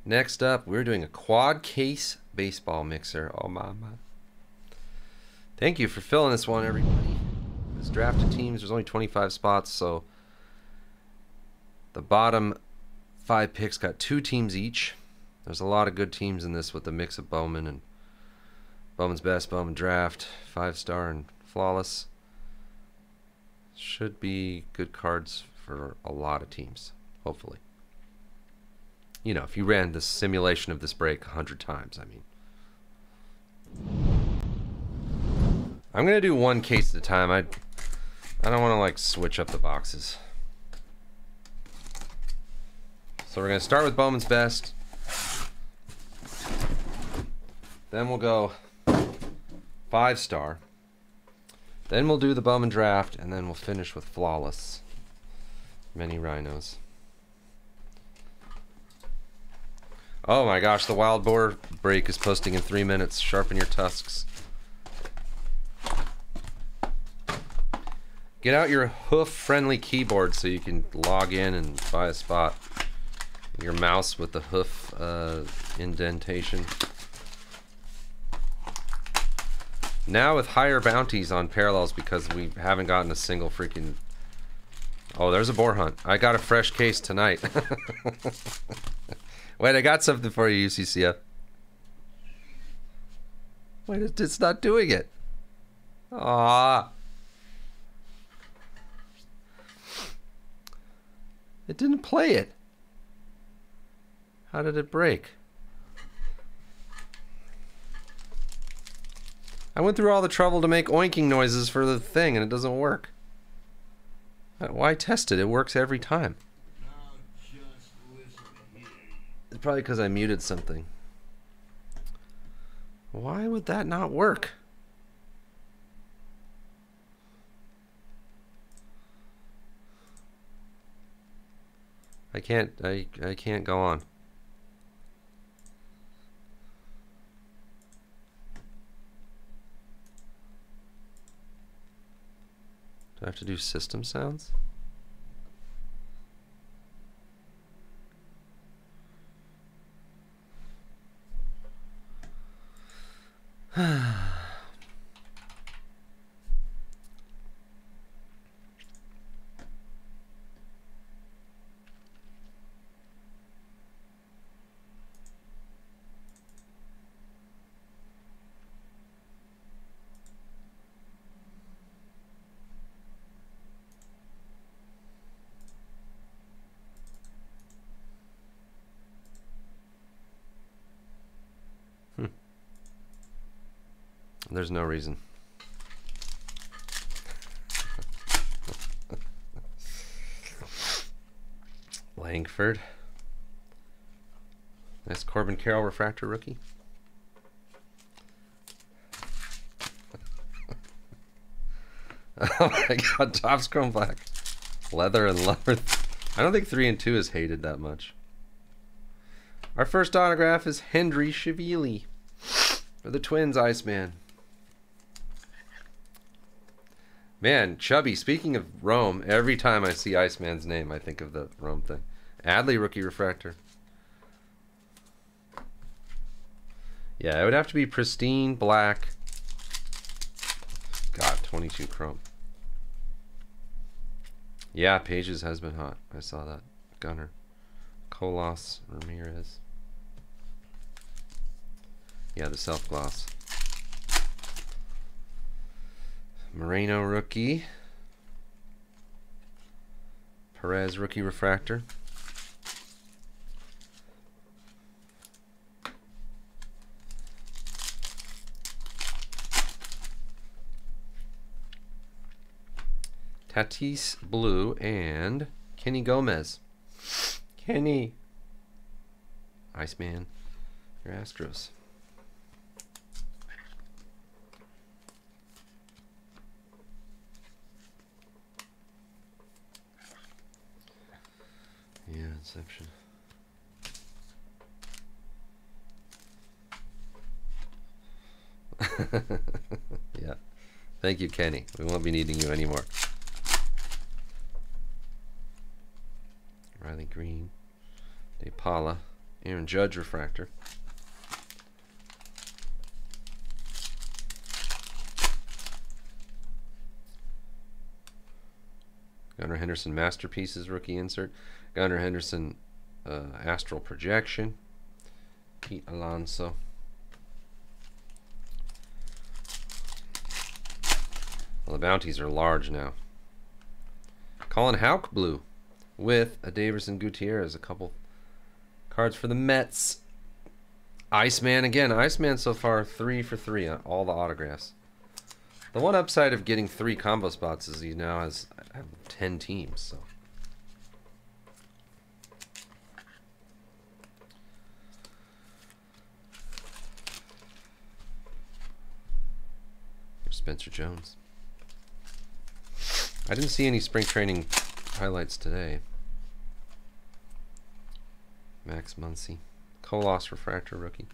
Next up, we're doing a quad case baseball mixer. Oh, mama. Thank you for filling this one, everybody. This drafted teams, there's only 25 spots, so the bottom 5 picks got 2 teams each. There's a lot of good teams in this with the mix of Bowman and Bowman's Best, Bowman Draft, 5-star, and Flawless. Should be good cards for a lot of teams, hopefully. You know, if you ran the simulation of this break 100 times, I mean. I'm going to do one case at a time. I don't want to, like, switch up the boxes. So we're going to start with Bowman's Best. Then we'll go 5-star. Then we'll do the Bowman Draft, and then we'll finish with Flawless. Many rhinos. Oh my gosh, the Wild Boar break is posting in 3 minutes. Sharpen your tusks. Get out your hoof-friendly keyboard so you can log in and buy a spot. Your mouse with the hoof indentation. Now with higher bounties on parallels because we haven't gotten a single freaking... Oh, there's a boar hunt. I got a fresh case tonight. Wait, I got something for you, UCCF. Wait, it's not doing it. Ah. It didn't play it. How did it break? I went through all the trouble to make oinking noises for the thing and it doesn't work. Why test it? It works every time. It's probably because I muted something. Why would that not work? I can't go on. Do I have to do system sounds? There's no reason. Langford. Nice Corbin Carroll refractor rookie. Oh my god, Topps Chrome Black. Leather and leather. I don't think 3 and 2 is hated that much. Our first autograph is Hendry Shivili for the Twins, Iceman. Man, Chubby, speaking of Rome, every time I see Iceman's name, I think of the Rome thing. Adley rookie refractor. Yeah, it would have to be pristine black. God, 22 chrome. Yeah, Pages has been hot. I saw that. Gunner. Colas Ramirez. Yeah, the self-gloss. Moreno rookie. Perez rookie refractor. Tatis blue and Kenny Gomez. Kenny. Iceman. Your Astros. Yeah, Inception. Yeah. Thank you, Kenny. We won't be needing you anymore. Riley Green. De Paula. Aaron Judge refractor. Gunnar Henderson Masterpieces rookie insert. Gunnar Henderson Astral Projection. Pete Alonso. Well, the bounties are large now. Colin Houck blue with a Daverson Gutierrez. A couple cards for the Mets. Iceman again. Iceman so far 3 for 3 on all the autographs. The one upside of getting 3 combo spots is he now have 10 teams. So. Here's Spencer Jones. I didn't see any spring training highlights today. Max Muncy. Colos refractor rookie.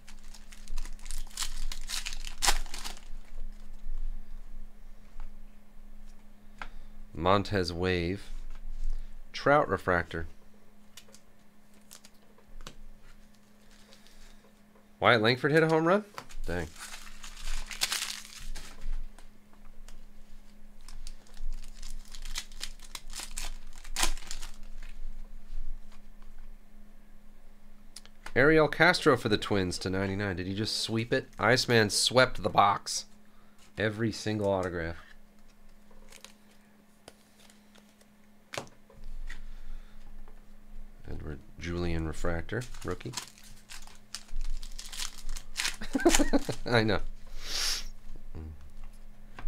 Montez Wave. Trout refractor. Wyatt Langford hit a home run? Dang. Ariel Castro for the Twins to 99. Did he just sweep it? Iceman swept the box. Every single autograph. Edward Julian refractor, rookie. I know.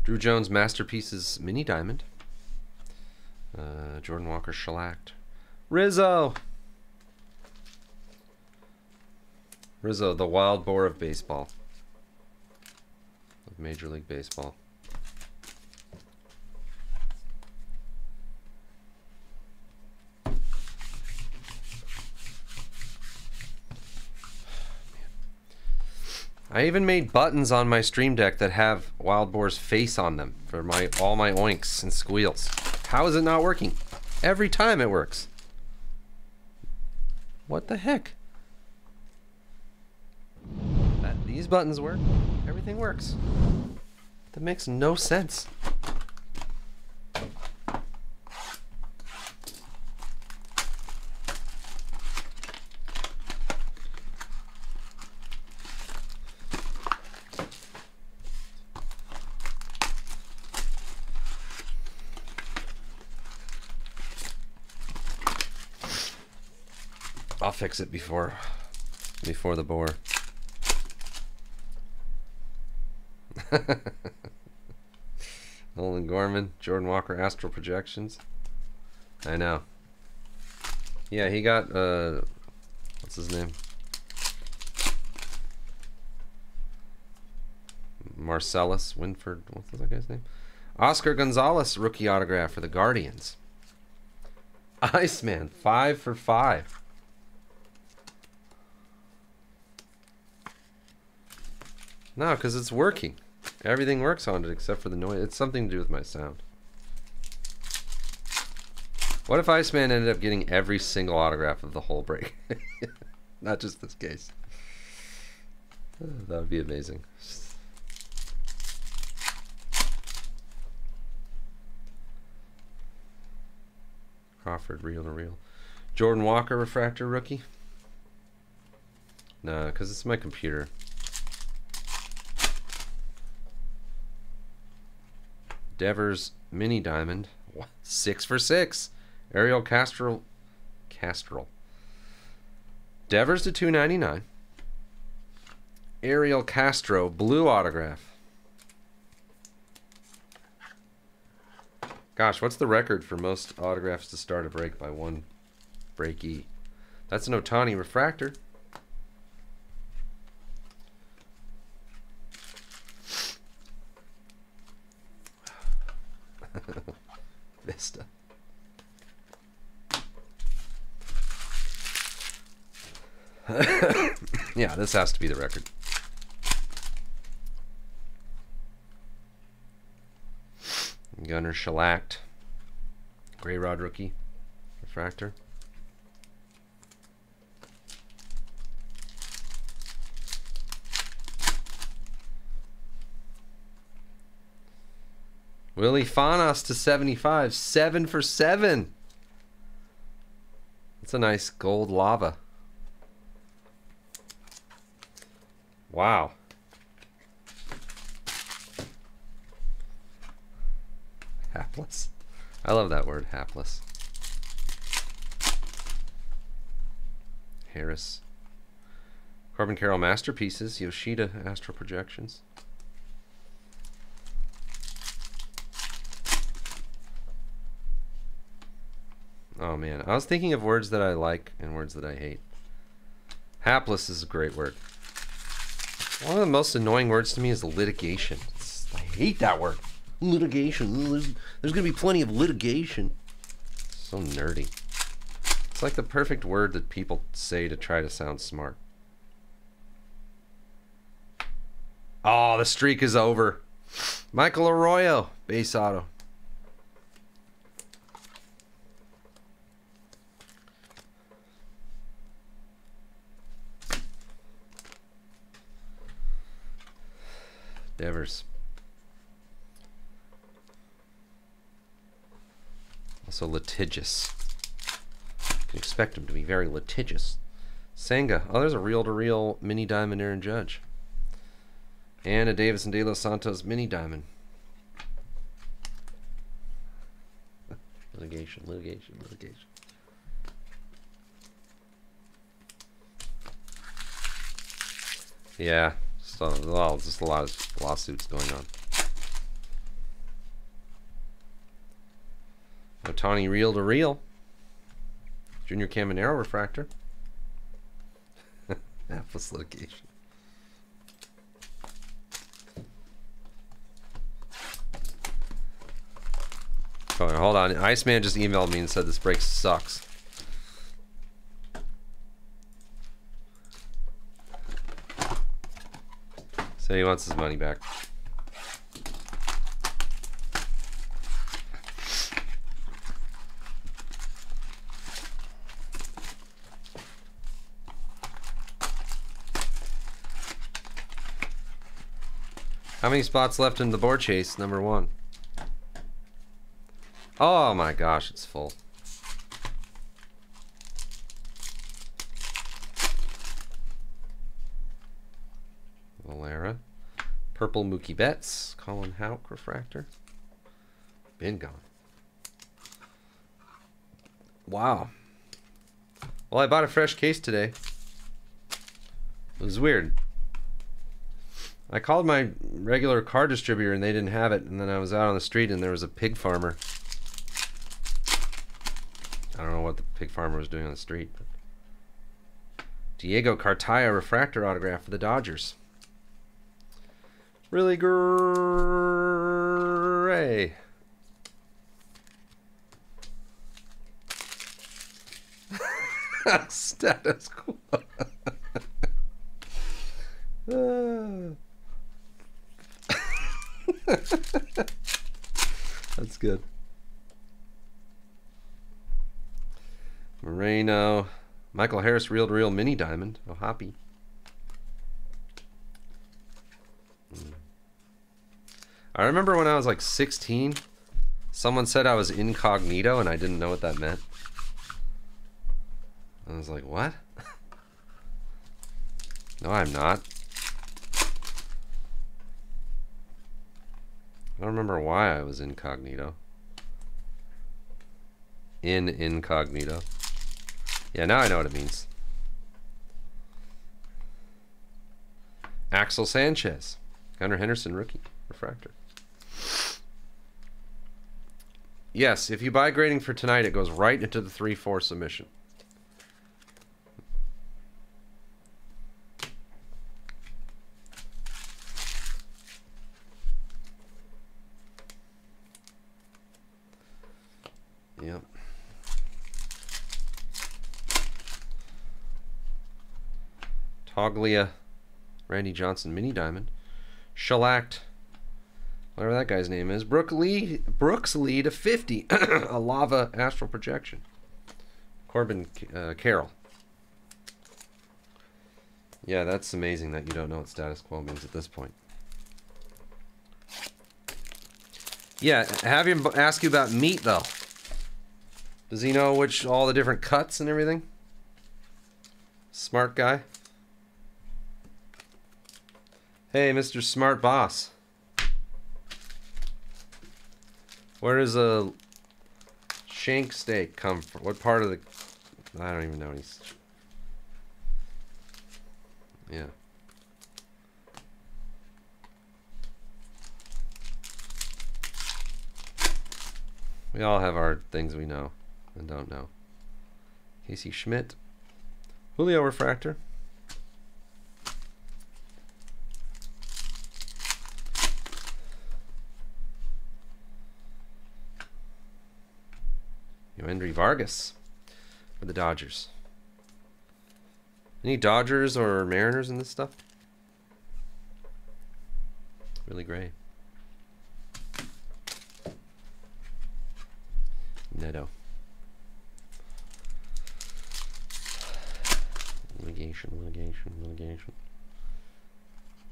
Drew Jones Masterpieces mini diamond. Jordan Walker shellacked. Rizzo. Rizzo, the wild boar of baseball. Of Major League Baseball. I even made buttons on my Stream Deck that have Wild Boar's face on them for all my oinks and squeals. How is it not working? Every time it works. What the heck? These buttons work. Everything works. That makes no sense. I'll fix it before the boar. Nolan Gorman, Jordan Walker, Astral Projections. I know. Yeah, he got what's his name? Marcellus Winford. What's that guy's name? Oscar Gonzalez rookie autograph for the Guardians. Iceman 5 for 5. No, because it's working. Everything works on it except for the noise. It's something to do with my sound. What if Iceman ended up getting every single autograph of the whole break? Not just this case. That would be amazing. Crawford, reel to reel. Jordan Walker, refractor rookie. No, because it's my computer. Devers mini diamond, 6 for 6. Ariel Castro. Devers to 299. Ariel Castro blue autograph. Gosh, what's the record for most autographs to start a break by one breakee? That's an Ohtani refractor. Vista. Yeah, this has to be the record. Gunnar shellacked. Gray Rod rookie. Refractor. Willie Fanas to 75. 7 for 7. That's a nice gold lava. Wow. Hapless. I love that word, hapless. Harris. Corbin Carroll Masterpieces. Yoshida Astral Projections. Oh man, I was thinking of words that I like and words that I hate. Hapless is a great word. One of the most annoying words to me is litigation. I hate that word. Litigation. There's going to be plenty of litigation. So nerdy. It's like the perfect word that people say to try to sound smart. Oh, the streak is over. Michael Arroyo, base auto. Devers. Also litigious. You can expect him to be very litigious. Senga. Oh, there's a reel-to-reel mini diamond Aaron Judge. And a Davis and De Los Santos mini diamond. Litigation, litigation, litigation. Yeah. So, well, just a lot of lawsuits going on. Otani reel to reel. Junior Caminero refractor. Hapless litigation. Oh, hold on. Iceman just emailed me and said this break sucks. So he wants his money back. How many spots left in the board chase? Number 1. Oh my gosh, it's full. Valera. Purple Mookie Betts. Colin Houck refractor. Been gone. Wow. Well, I bought a fresh case today. It was weird. I called my regular car distributor and they didn't have it, and then I was out on the street and there was a pig farmer. I don't know what the pig farmer was doing on the street. But Diego Cartaya refractor autograph for the Dodgers. Really gray. Status quo. That's good. Moreno. Michael Harris reel-to-reel mini diamond. Oh, Hoppy. I remember when I was like 16, someone said I was incognito and I didn't know what that meant. I was like, what? No, I'm not. I don't remember why I was incognito. Incognito. Yeah, now I know what it means. Axel Sanchez. Gunnar Henderson rookie. Refractor. Yes, if you buy grading for tonight, it goes right into the 3-4 submission. Yep. Toglia, Randy Johnson mini diamond. Shellacked, whatever that guy's name is. Brooks Lee to 50. A lava astral projection. Corbin Carroll. Yeah, that's amazing that you don't know what status quo means at this point. Yeah, have him ask you about meat, though. Does he know all the different cuts and everything? Smart guy. Hey, Mr. Smart Boss. Where does a shank steak come from? What part of the... I don't even know. Yeah. We all have our things we know and don't know. Casey Schmidt. Julio Refractor. Yoendry Vargas for the Dodgers. Any Dodgers or Mariners in this stuff? Really great. Neto. Litigation.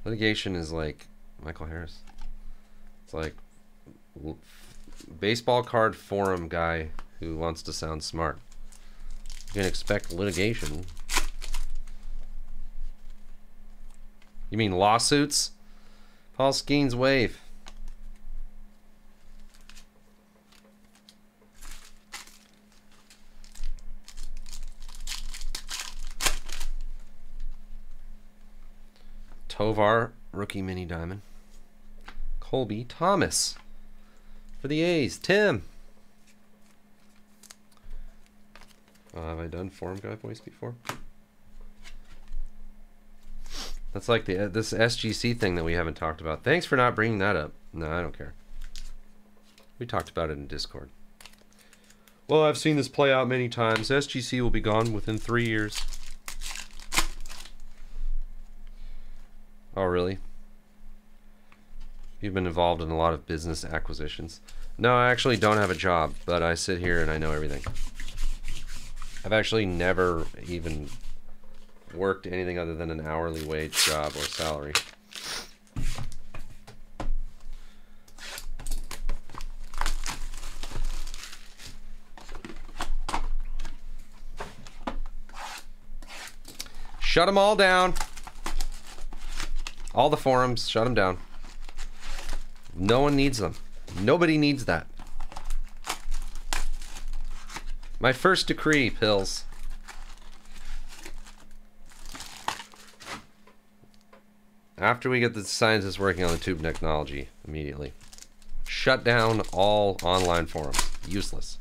Litigation is like Michael Harris. It's like baseball card forum guy who wants to sound smart. You can expect litigation. You mean lawsuits? Paul Skeens wave. Tovar, rookie mini diamond. Colby Thomas for the A's. Tim. Have I done Forum Guy voice before? That's like this SGC thing that we haven't talked about. Thanks for not bringing that up. No, I don't care. We talked about it in Discord. Well, I've seen this play out many times. SGC will be gone within 3 years. Oh, really? You've been involved in a lot of business acquisitions. No, I actually don't have a job, but I sit here and I know everything. I've actually never even worked anything other than an hourly wage job or salary. Shut them all down. All the forums, shut them down. No one needs them. Nobody needs that. My first decree, Pills. After we get the scientists working on the tube technology, immediately. Shut down all online forums. Useless.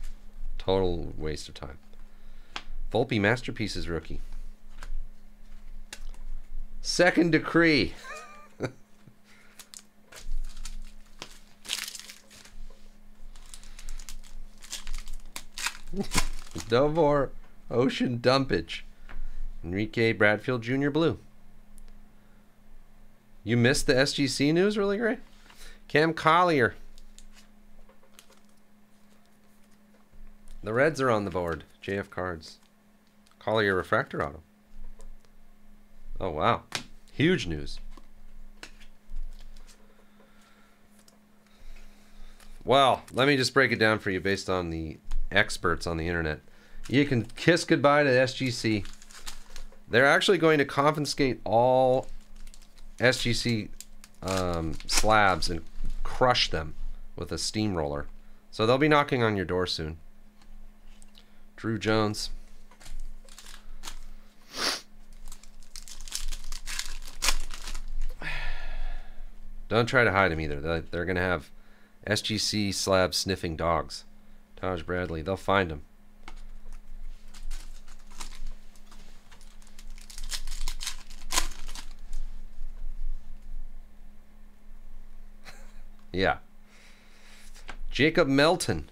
Total waste of time. Volpe Masterpieces rookie. Second decree. No more ocean dumpage. Enrique Bradfield Jr. Blue. You missed the SGC news, really great? Cam Collier. The Reds are on the board. JF Cards. Collier Refractor Auto. Oh, wow. Huge news. Well, let me just break it down for you based on the experts on the internet. You can kiss goodbye to SGC. They're actually going to confiscate all SGC slabs and crush them with a steamroller. So they'll be knocking on your door soon. Drew Jones. Don't try to hide him either. They're going to have SGC slab sniffing dogs. Taj Bradley. They'll find him. Yeah. Jacob Melton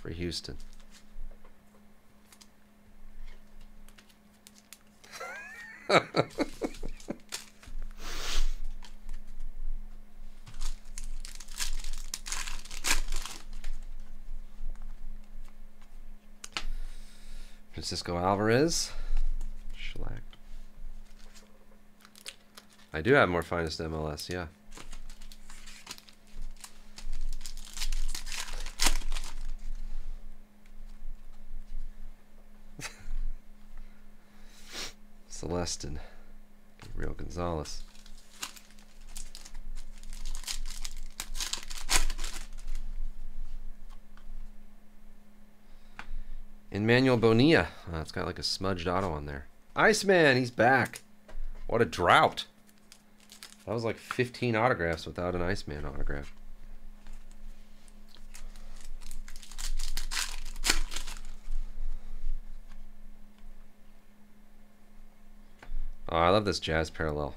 for Houston. Francisco Alvarez. Shellacked. I do have more finest MLS, yeah. Celestin. Gabriel Gonzalez. Emmanuel Bonilla. Oh, it's got like a smudged auto on there. Iceman, he's back. What a drought. That was like 15 autographs without an Iceman autograph. Oh, I love this Jazz parallel.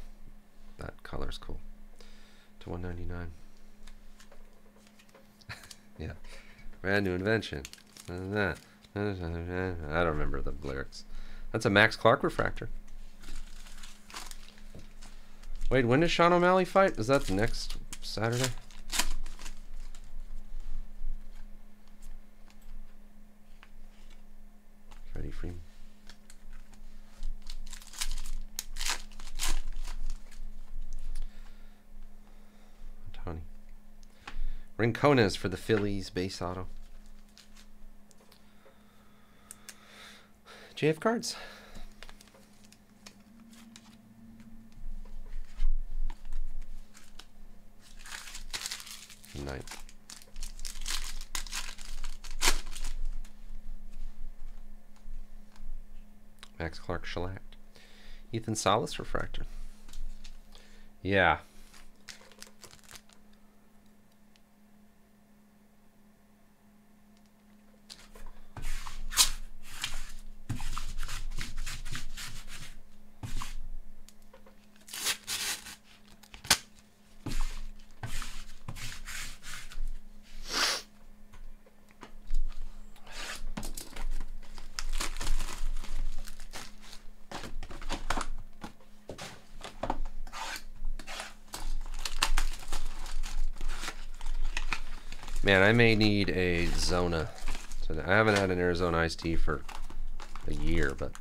That color's cool. To 199. Yeah. Brand new invention. I don't remember the lyrics. That's a Max Clark refractor. Wait, when does Sean O'Malley fight? Is that the next Saturday? Freddie Freeman. Tony. Rincones for the Phillies base auto. JF cards. Ninth. Max Clark shellacked. Ethan Salas refractor. Yeah. Man, I may need a Zona. So I haven't had an Arizona iced tea for a year, but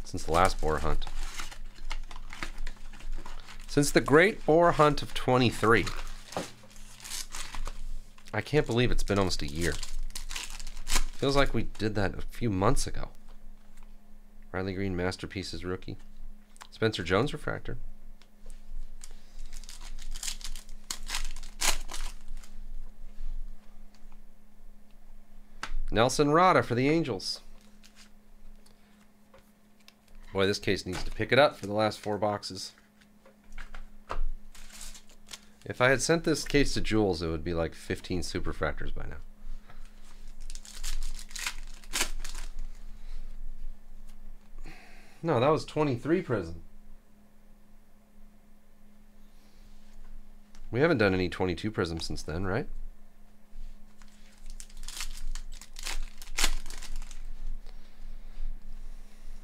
since the last boar hunt. Since the great boar hunt of 23. I can't believe it's been almost a year. Feels like we did that a few months ago. Riley Green Masterpieces rookie. Spencer Jones refractor. Nelson Rada for the Angels. Boy, this case needs to pick it up for the last 4 boxes. If I had sent this case to Jules, it would be like 15 superfractors by now. No, that was 23 Prism. We haven't done any 22 Prism since then, right?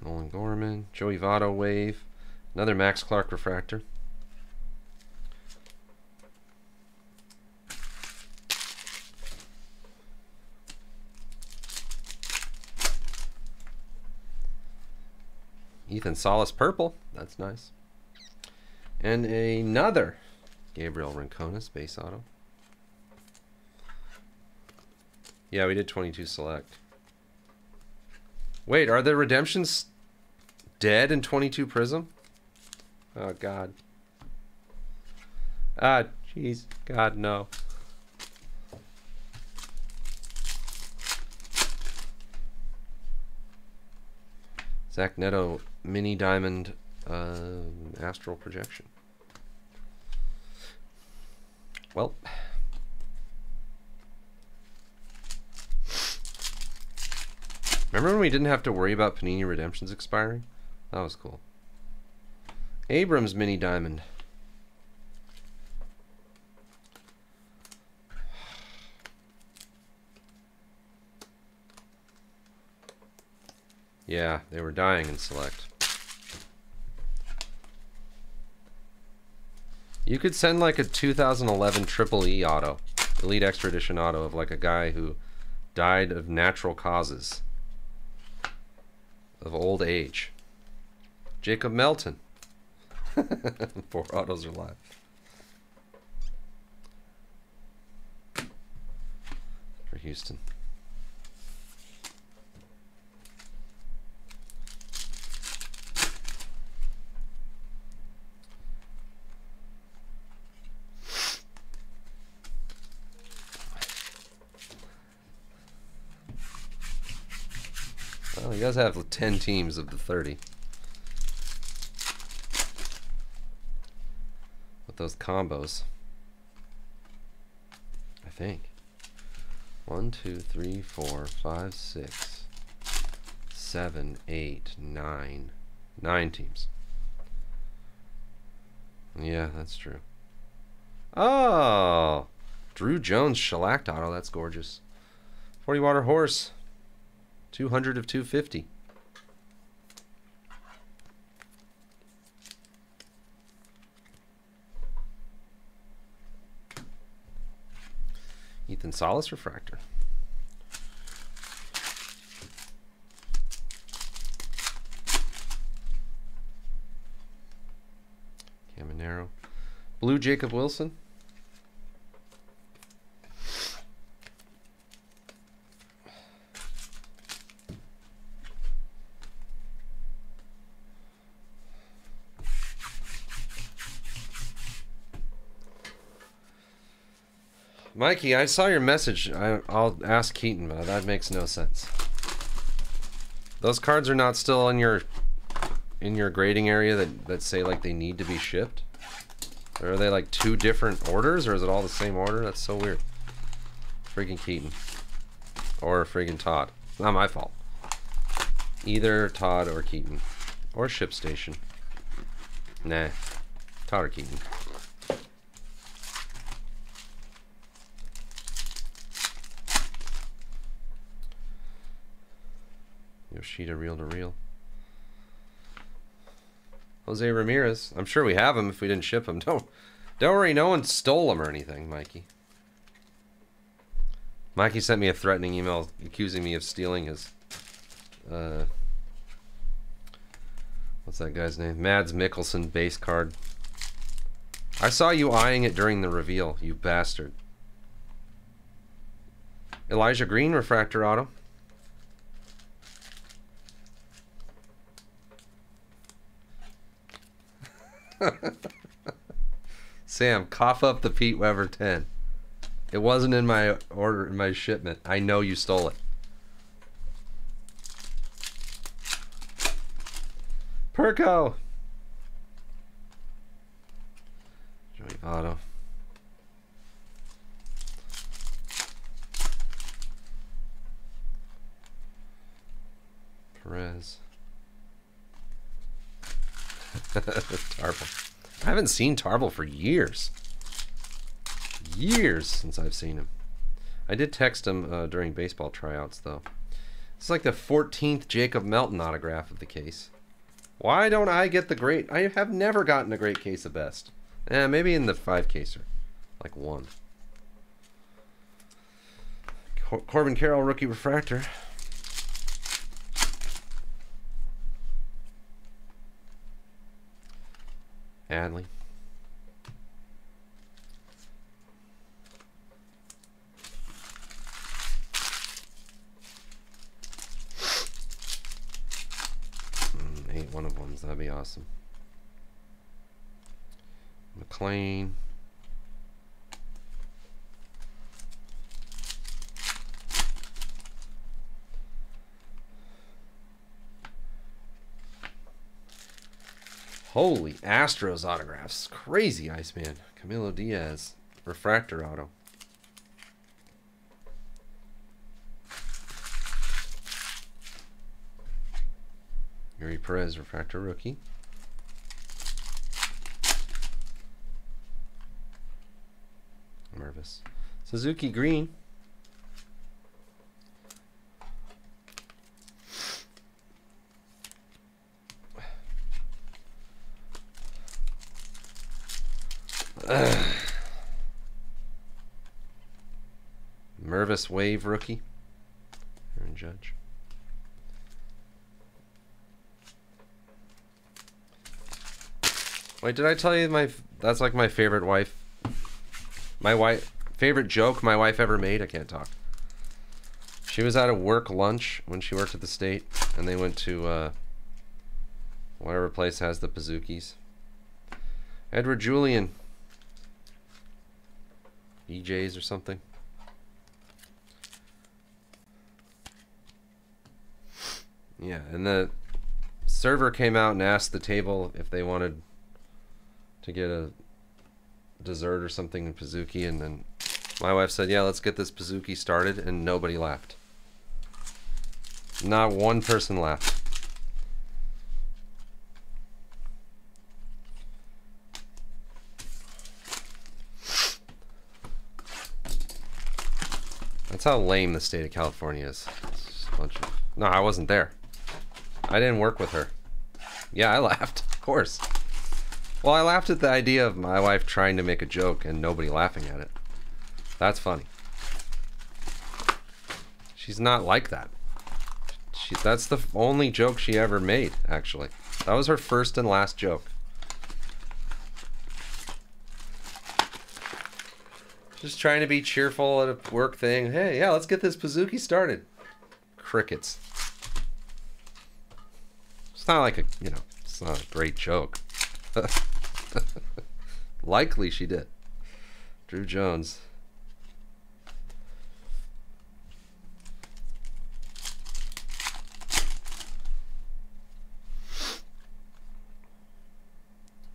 Nolan Gorman, Joey Votto wave, another Max Clark refractor. Ethan Salas purple, that's nice. And another Gabriel Rincones base auto. Yeah, we did 22 select. Wait, are the redemptions dead in 22 Prism? Oh, God. Ah, jeez. God, no. Zach Neto mini diamond astral projection. Well. Remember when we didn't have to worry about Panini redemptions expiring? That was cool. Abrams mini diamond. Yeah, they were dying in select. You could send like a 2011 Triple E auto, Elite Extra Edition auto of like a guy who died of natural causes. Of old age. Jacob Melton. 4 autos are live. For Houston. Well, he does have 10 teams of the 30. With those combos. I think. 1, 2, 3, 4, 5, 6, 7, 8, 9. 9 teams. Yeah, that's true. Oh! Drew Jones shellacked auto. That's gorgeous. 40 water horse. 200 of 250. Ethan Salas refractor. Caminero. Blue Jacob Wilson. Mikey, I saw your message. I'll ask Keaton, but that makes no sense. Those cards are not still in your grading area that say like they need to be shipped? Or are they like 2 different orders, or is it all the same order? That's so weird. Freaking Keaton. Or friggin' Todd. It's not my fault. Either Todd or Keaton. Or ShipStation. Nah. Todd or Keaton. Yoshida reel to reel. Jose Ramirez. I'm sure we have him if we didn't ship him. Don't worry, no one stole him or anything, Mikey. Mikey sent me a threatening email accusing me of stealing his what's that guy's name? Mads Mikkelsen base card. I saw you eyeing it during the reveal, you bastard. Elijah Green refractor auto. Sam, cough up the Pete Weber 10. It wasn't in my order, in my shipment. I know you stole it. Perko. Joey Votto. Perez. Tarble. I haven't seen Tarble for years. Years since I've seen him. I did text him during baseball tryouts, though. It's like the 14th Jacob Melton autograph of the case. Why don't I get the great? I have never gotten a great case of best. Maybe in the 5-caser. Like 1. Corbin Carroll rookie refractor. Adley. Eight 1-of-1s, that'd be awesome. McLean. Holy Astros autographs. Crazy, Iceman. Camilo Diaz. Refractor auto. Yuri Perez, refractor rookie. Mervis. Suzuki Green. Mervis Wave rookie. Aaron Judge. Wait, did I tell you that's like my favorite favorite joke my wife ever made? I can't talk. She was at a work lunch when she worked at the state, and they went to whatever place has the Pazookies. Edward Julian. EJs or something. Yeah, and the server came out and asked the table if they wanted to get a dessert or something in Pizookie, and then my wife said, yeah, let's get this Pizookie started, and nobody laughed. Not one person laughed. That's how lame the state of California is. It's just a bunch of... No, I wasn't there. I didn't work with her. Yeah, I laughed, of course. Well, I laughed at the idea of my wife trying to make a joke and nobody laughing at it. That's funny. She's not like that. That's the only joke she ever made, actually. That was her first and last joke. Just trying to be cheerful at a work thing. Hey, yeah, let's get this Pizookie started. Crickets. It's not like a, you know, it's not a great joke. Likely she did. Drew Jones.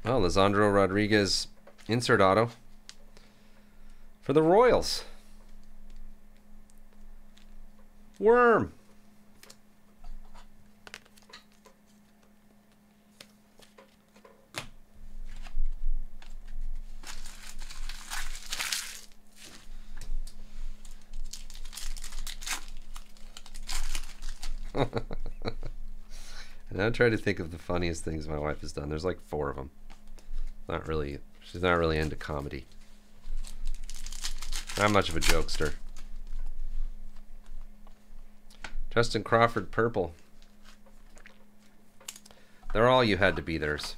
Oh, Lisandro Rodriguez insert auto for the Royals. Worm. And I'm trying to think of the funniest things my wife has done. There's like 4 of them. Not really. She's not really into comedy. Not much of a jokester. Justin Crawford, purple. They're all you had to be theirs.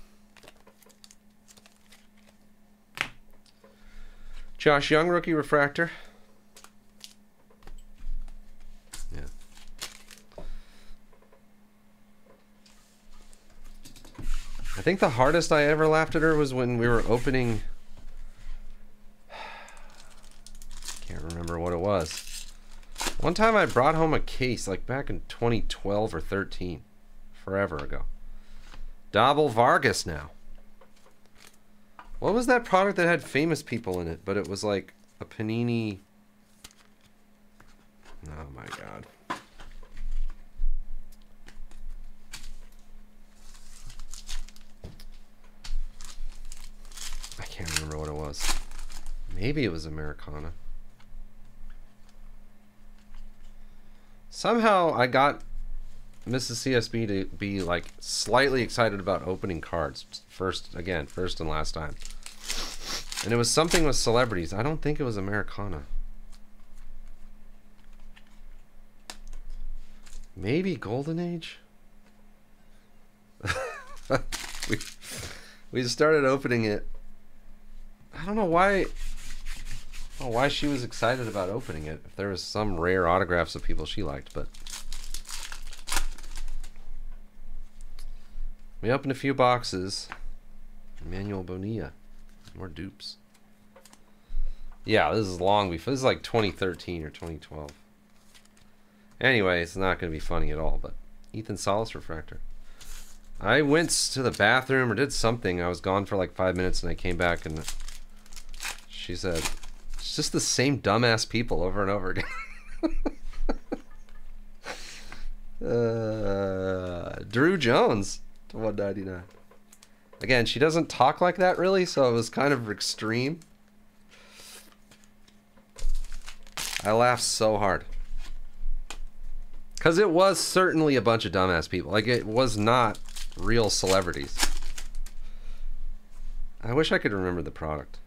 Josh Young, rookie refractor. Yeah. I think the hardest I ever laughed at her was when we were opening... Can't remember what it was. One time I brought home a case, like back in 2012 or 13. Forever ago. Double Vargas now. What was that product that had famous people in it, but it was like a Panini... Oh my god. I can't remember what it was. Maybe it was Americana. Somehow I got Mrs. CSB to be like slightly excited about opening cards. First and last time. And it was something with celebrities. I don't think it was Americana. Maybe Golden Age? we started opening it. I don't know why she was excited about opening it. If there was some rare autographs of people she liked, but we opened a few boxes. Emmanuel Bonilla. More dupes. Yeah, this is long before. This is like 2013 or 2012. Anyway, it's not going to be funny at all, but Ethan Salas refractor. I went to the bathroom or did something. I was gone for like 5 minutes and I came back and she said, it's just the same dumbass people over and over again. Drew Jones to 199. Again, she doesn't talk like that really, so it was kind of extreme. I laughed so hard. Because it was certainly a bunch of dumbass people. Like, it was not real celebrities. I wish I could remember the product.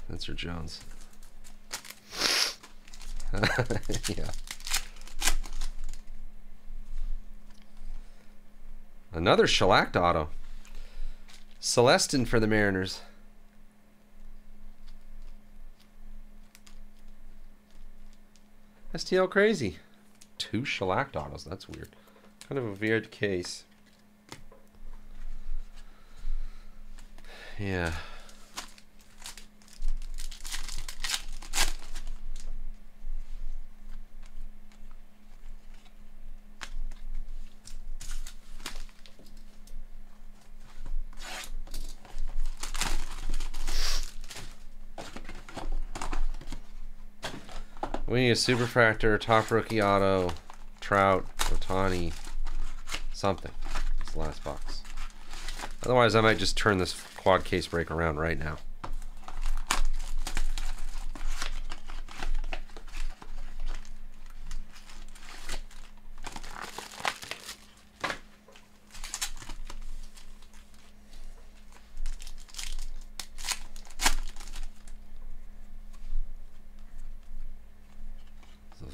That's her Jones. Yeah. Another shellacked auto. Celestin for the Mariners. STL crazy. 2 shellacked autos. That's weird. Kind of a weird case. Yeah. We need a Superfractor, top rookie auto, Trout, Ohtani, something. It's the last box. Otherwise, I might just turn this quad case break around right now.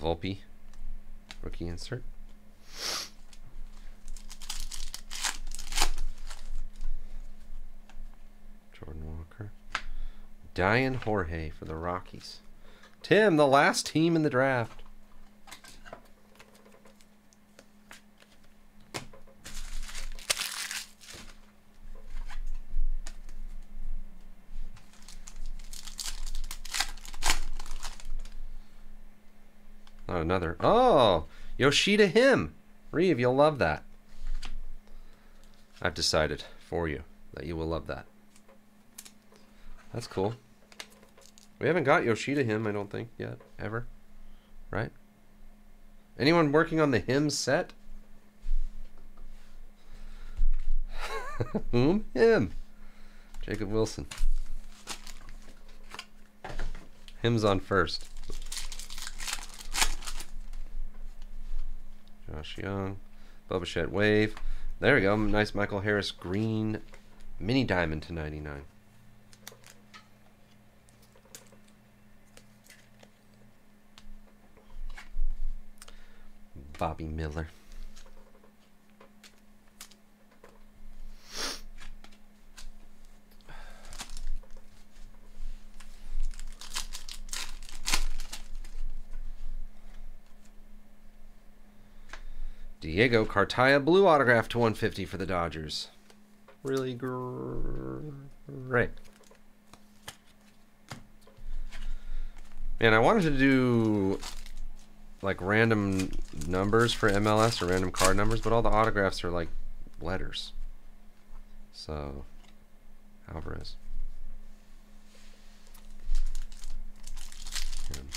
Volpe, rookie insert. Jordan Walker. Diane Jorge for the Rockies. Tim, the last team in the draft. Not another. Oh, Yoshida him. Reeve, you'll love that. I've decided for you that you will love that. That's cool. We haven't got Yoshida him, I don't think, yet. Ever. Right? Anyone working on the him set? Whom? Him. Jacob Wilson. Him's on first. Josh Young, Bo Bichette Wave. There we go. Nice Michael Harris green mini diamond to 99. Bobby Miller. Diego Cartaya blue autograph to 150 for the Dodgers. Really great. Man, I wanted to do like random numbers for MLS or random card numbers, but all the autographs are like letters. So, Alvarez. Him.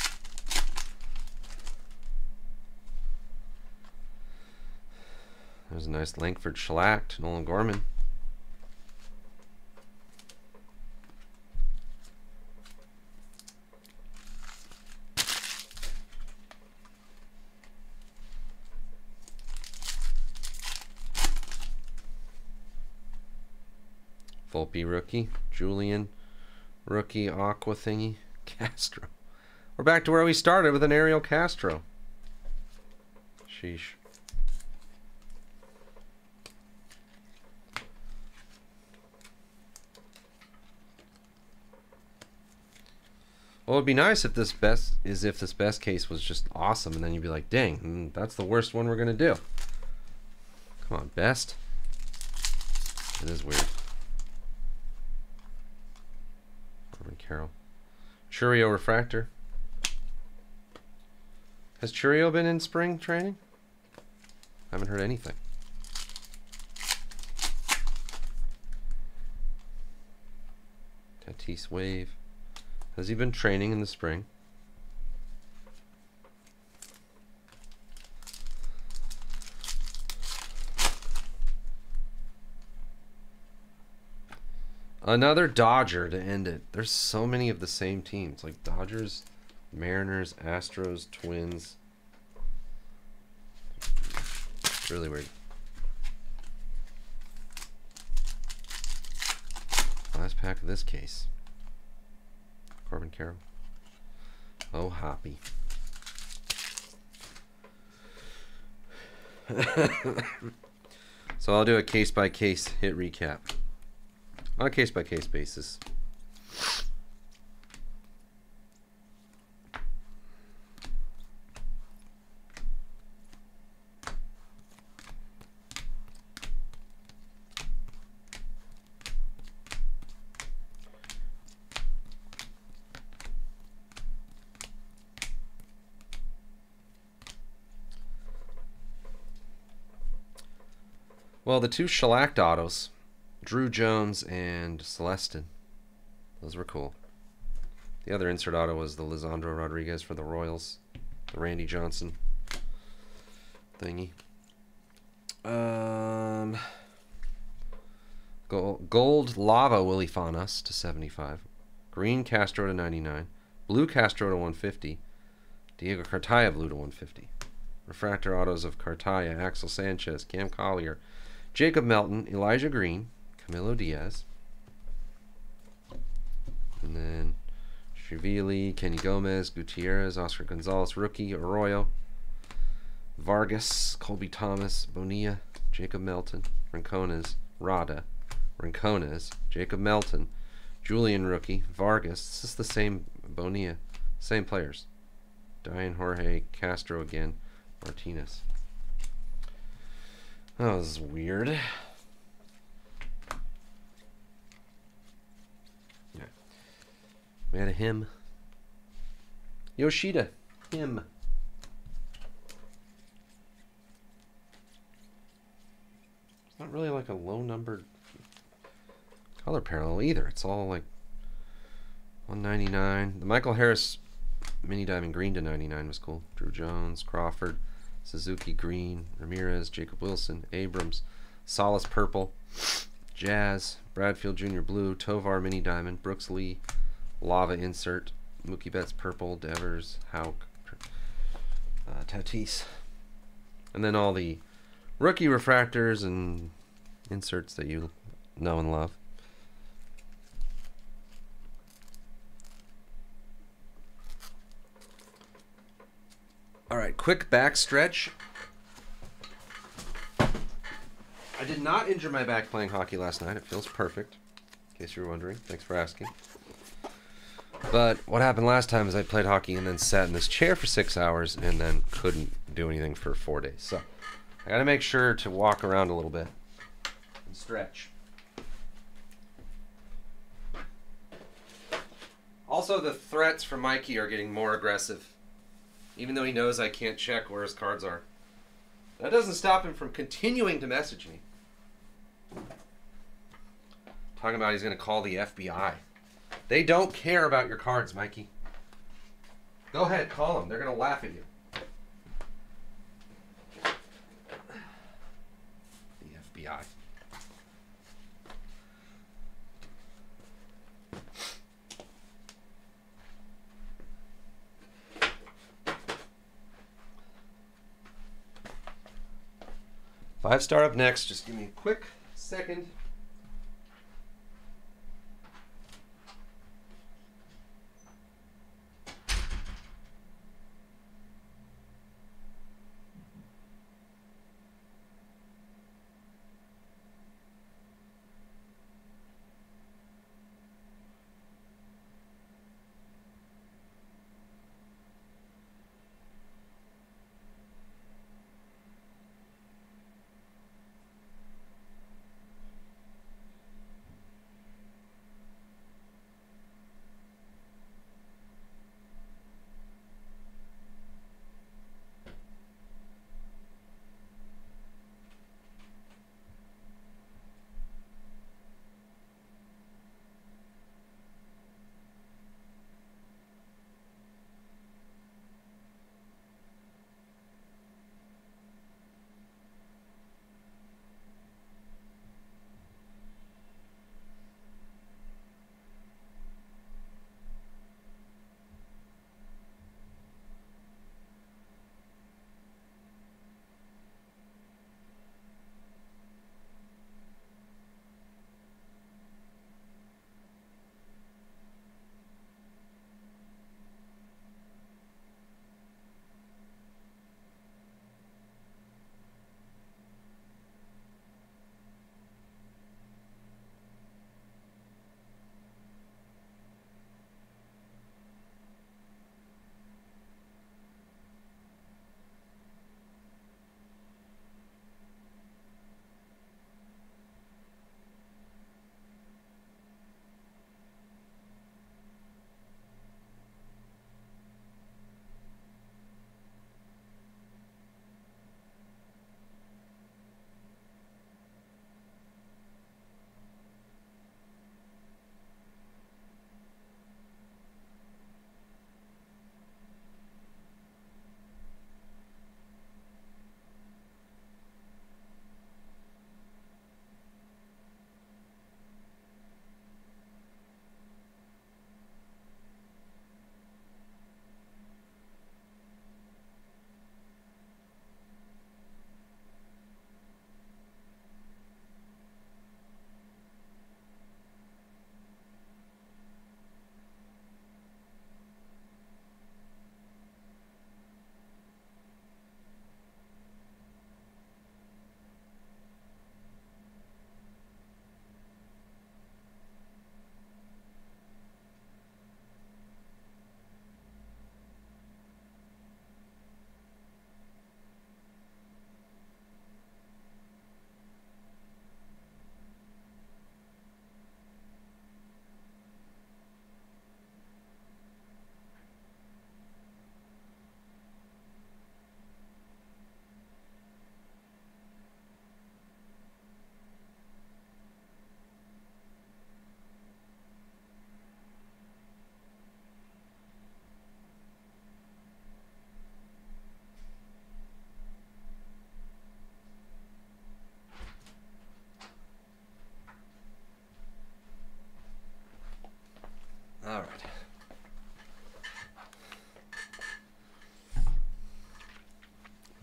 There's a nice Langford shellacked, Nolan Gorman. Volpe rookie, Julian rookie, Aqua thingy, Castro. We're back to where we started with an Ariel Castro. Sheesh. Well, it'd be nice if this best case was just awesome, and then you'd be like, dang, that's the worst one we're gonna do. Come on, best. It is weird. Corbin Carroll. Churio refractor. Has Churio been in spring training? I haven't heard anything. Tatis wave. Has he been training in the spring? Another Dodger to end it. There's so many of the same teams. Like Dodgers, Mariners, Astros, Twins. It's really weird. Last pack of this case. Corbin Carroll. Oh, Hoppy. So I'll do a case-by-case hit recap. On a case-by-case basis. Well, the two shellacked autos, Drew Jones and Celestin, those were cool. The other insert auto was the Lisandro Rodriguez for the Royals. The Randy Johnson thingy. Gold Lava Willie Fanas to 75. Green Castro to 99. Blue Castro to 150. Diego Cartaya blue to 150. Refractor autos of Cartaya, Axel Sanchez, Cam Collier, Jacob Melton, Elijah Green, Camilo Diaz. And then Strivili, Kenny Gomez, Gutierrez, Oscar Gonzalez, rookie, Arroyo, Vargas, Colby Thomas, Bonilla, Jacob Melton, Rincones, Rada, Rincones, Jacob Melton, Julian rookie, Vargas. This is the same Bonilla, same players. Diane Jorge, Castro again, Martinez. Oh, this is weird. Yeah. We had a him. Yoshida, him. It's not really like a low numbered color parallel either. It's all like 199. The Michael Harris mini diamond green to 99 was cool. Drew Jones, Crawford, Suzuki green, Ramirez, Jacob Wilson, Abrams, Solace purple, Jazz, Bradfield Jr. blue, Tovar mini diamond, Brooks Lee, Lava insert, Mookie Betts purple, Devers, Houck, Tatis. And then all the rookie refractors and inserts that you know and love. All right, quick back stretch. I did not injure my back playing hockey last night. It feels perfect, in case you were wondering. Thanks for asking. But what happened last time is I played hockey and then sat in this chair for 6 hours and then couldn't do anything for 4 days. So I got to make sure to walk around a little bit and stretch. Also, the threats from Mikey are getting more aggressive. Even though he knows I can't check where his cards are. That doesn't stop him from continuing to message me. Talking about he's going to call the FBI. They don't care about your cards, Mikey. Go ahead, call them. They're going to laugh at you. The FBI. Five-star up next. Just give me a quick second.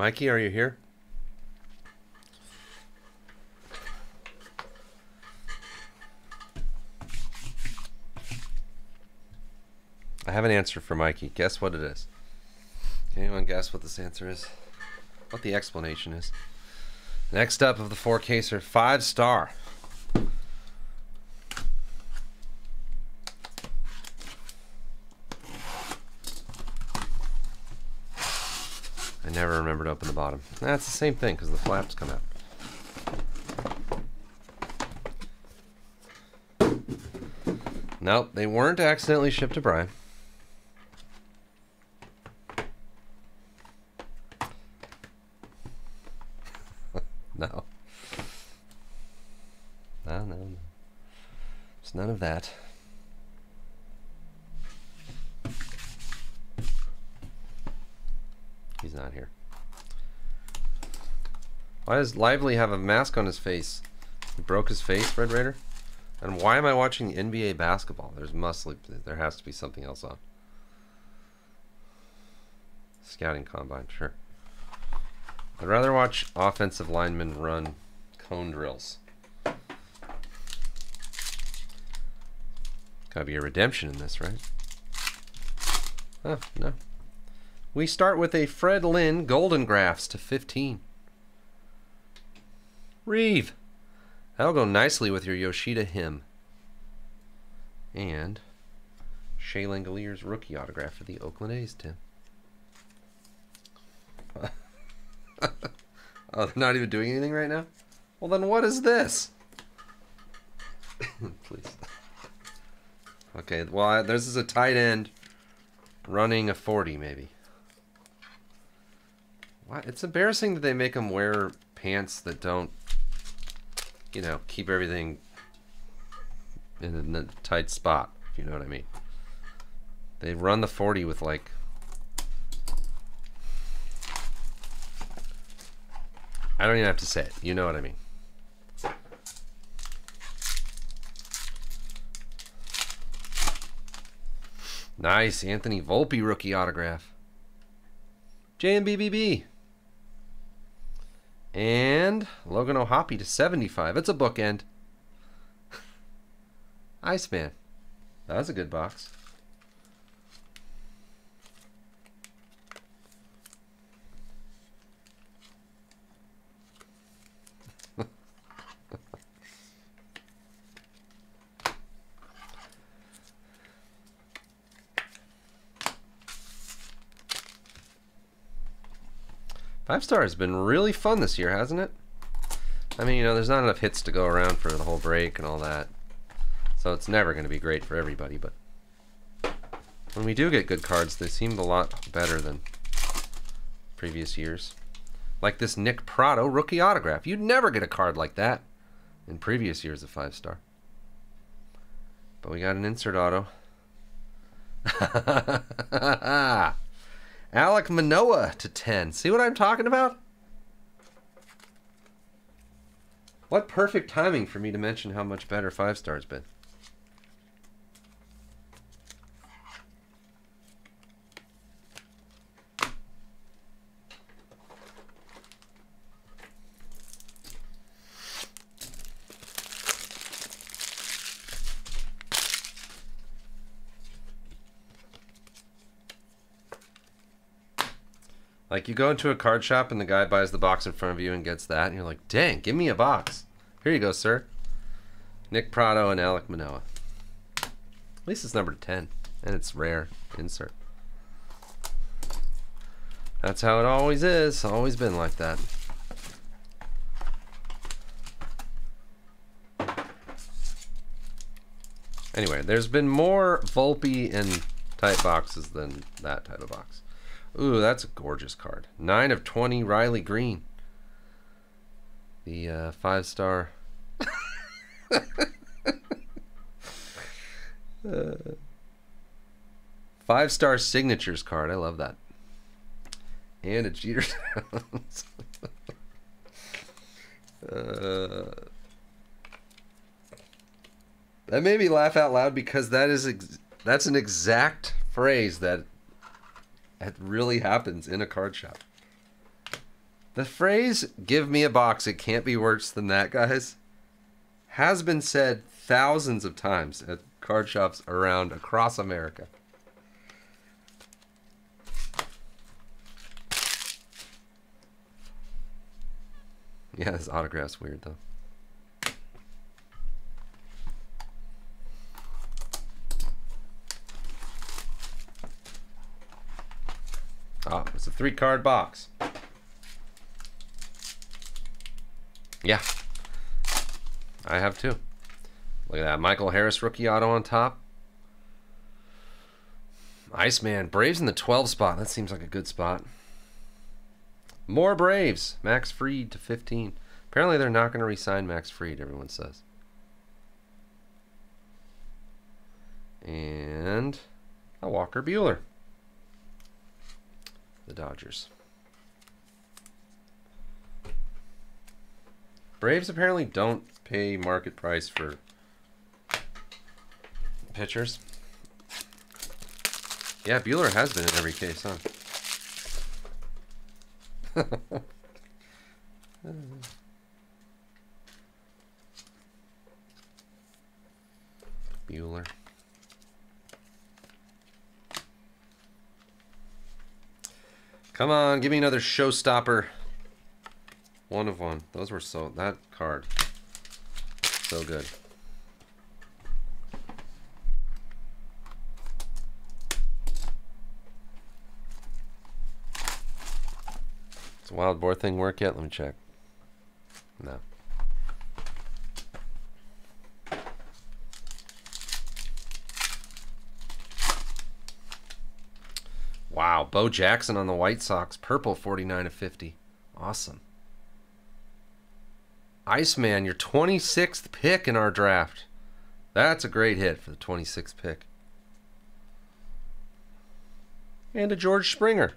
Mikey, are you here? I have an answer for Mikey. Guess what it is? Can anyone guess what this answer is? What the explanation is? Next up of the 4-caser, 5-star. I never remember to open the bottom. That's the same thing because the flaps come out. Nope, they weren't accidentally shipped to Brian. No. No. There's none of that. He's not here. Why does Lively have a mask on his face? He broke his face, Red Raider? And why am I watching the NBA basketball? There has to be something else on. Scouting combine, sure. I'd rather watch offensive linemen run cone drills. Gotta be a redemption in this, right? Oh, no. We start with a Fred Lynn Golden Grafts to 15. Reeve. That'll go nicely with your Yoshida hymn. And Shea Langolier's rookie autograph for the Oakland A's, Tim. Oh, they're not even doing anything right now? Well, then what is this? Please. Okay, well, this is a tight end running a 40, maybe. What? It's embarrassing that they make them wear pants that don't, you know, keep everything in a tight spot, if you know what I mean. They run the 40 with, like, I don't even have to say it. You know what I mean. Nice. Anthony Volpe rookie autograph. JMBBB. And Logan O'Hoppe to 75. It's a bookend. Iceman. That was a good box. Five-star has been really fun this year, hasn't it? I mean, you know, there's not enough hits to go around for the whole break and all that. So it's never going to be great for everybody, but when we do get good cards, they seem a lot better than previous years. Like this Nick Pratto rookie autograph. You'd never get a card like that in previous years of 5-star. But we got an insert auto. Alek Manoah to 10. See what I'm talking about? What perfect timing for me to mention how much better 5-star's been. Like, you go into a card shop and the guy buys the box in front of you and gets that, and you're like, dang, give me a box. Here you go, sir. Nick Pratto and Alek Manoah. At least it's numbered 10, and it's rare. Insert. That's how it always is. Always been like that. Anyway, there's been more Volpe in type boxes than that type of box. Ooh, that's a gorgeous card. 9 of 20, Riley Green. The 5-star. 5-star signatures card. I love that. And a Jeter. That made me laugh out loud because that's an exact phrase that really happens in a card shop. The phrase, give me a box, it can't be worse than that, guys, has been said thousands of times at card shops across America. Yeah, this autograph's weird, though. Oh, it's a 3-card box. Yeah. I have too. Look at that. Michael Harris rookie auto on top. Iceman. Braves in the 12 spot. That seems like a good spot. More Braves. Max Fried to 15. Apparently they're not going to re-sign Max Fried, everyone says. And a Walker Buehler. The Dodgers. Braves apparently don't pay market price for pitchers. Yeah, Buehler has been in every case, huh? Buehler. Come on, give me another showstopper. 1 of 1. Those were that card. So good. Does the wild boar thing work yet? Let me check. No. Wow, Bo Jackson on the White Sox. Purple, 49/50. Awesome. Iceman, your 26th pick in our draft. That's a great hit for the 26th pick. And a George Springer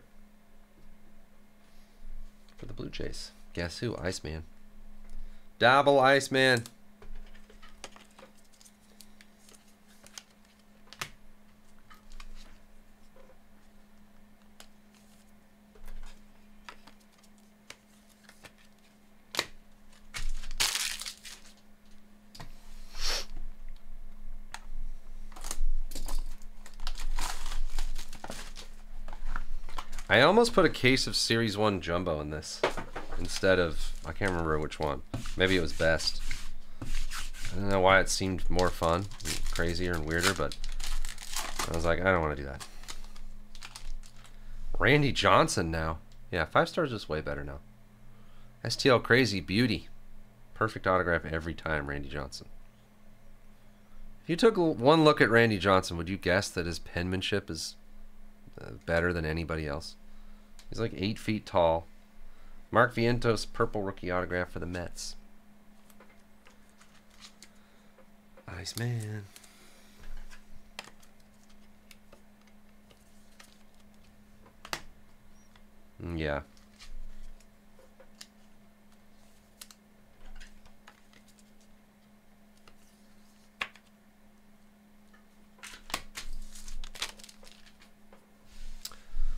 for the Blue Jays. Guess who? Iceman. Double Iceman. I almost put a case of Series 1 Jumbo in this instead of, I can't remember which one. Maybe it was Best. I don't know why it seemed more fun, and crazier and weirder, but I was like, I don't want to do that. Randy Johnson now. Yeah, 5 stars is way better now. STL Crazy Beauty. Perfect autograph every time, Randy Johnson. If you took one look at Randy Johnson, would you guess that his penmanship is better than anybody else? He's like 8 feet tall. Mark Vientos, purple rookie autograph for the Mets. Iceman. Yeah.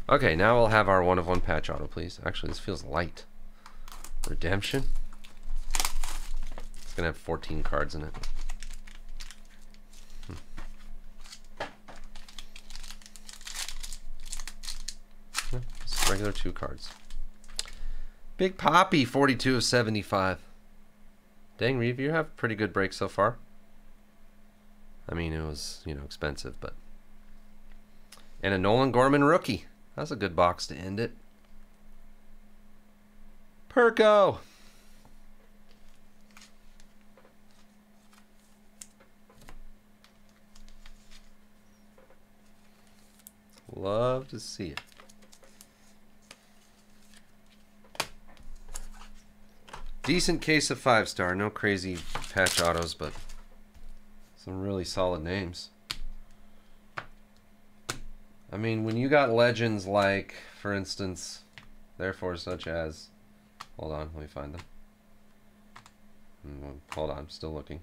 Okay, now we'll have our 1 of 1 patch auto, please. Actually, this feels light. Redemption. It's gonna have 14 cards in it. Just regular 2 cards. Big Poppy, 42/75. Dang, Reeve, you have pretty good breaks so far. I mean, it was, expensive, but. And a Nolan Gorman rookie. That's a good box to end it. Perko. Love to see it. Decent case of 5-star. No crazy patch autos, but some really solid names. I mean, when you got legends like, for instance, therefore such as, hold on, let me find them. Hold on, I'm still looking.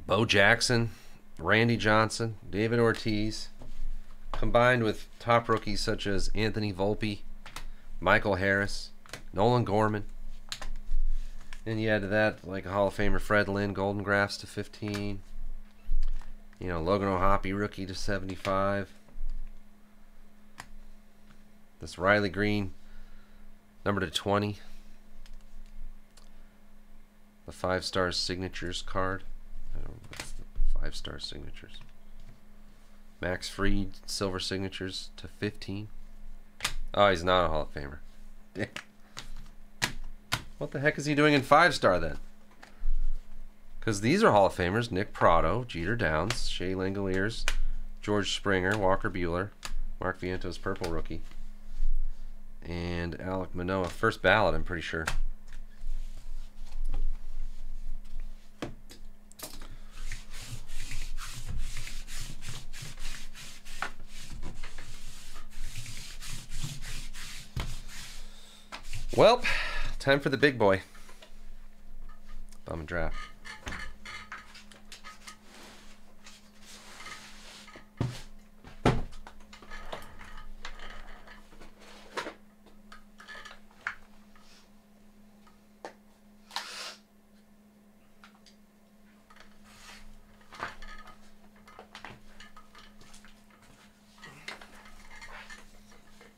Bo Jackson, Randy Johnson, David Ortiz, Combined with top rookies such as Anthony Volpe, Michael Harris, Nolan Gorman. And you add to that like a Hall of Famer Fred Lynn, Golden Grafts to 15. You know, Logan O'Hoppe, rookie to 75. This Riley Green, number to 20. The 5-star signatures card. I don't know what's the 5-star signatures. Max Fried, silver signatures to 15. Oh, he's not a Hall of Famer. Dick. What the heck is he doing in 5-star then? Because these are Hall of Famers. Nick Pratto, Jeter Downs, Shea Langoliers, George Springer, Walker Buehler, Mark Vientos, purple rookie. And Alek Manoah, first ballot, I'm pretty sure. Well, time for the big boy. Bum draft.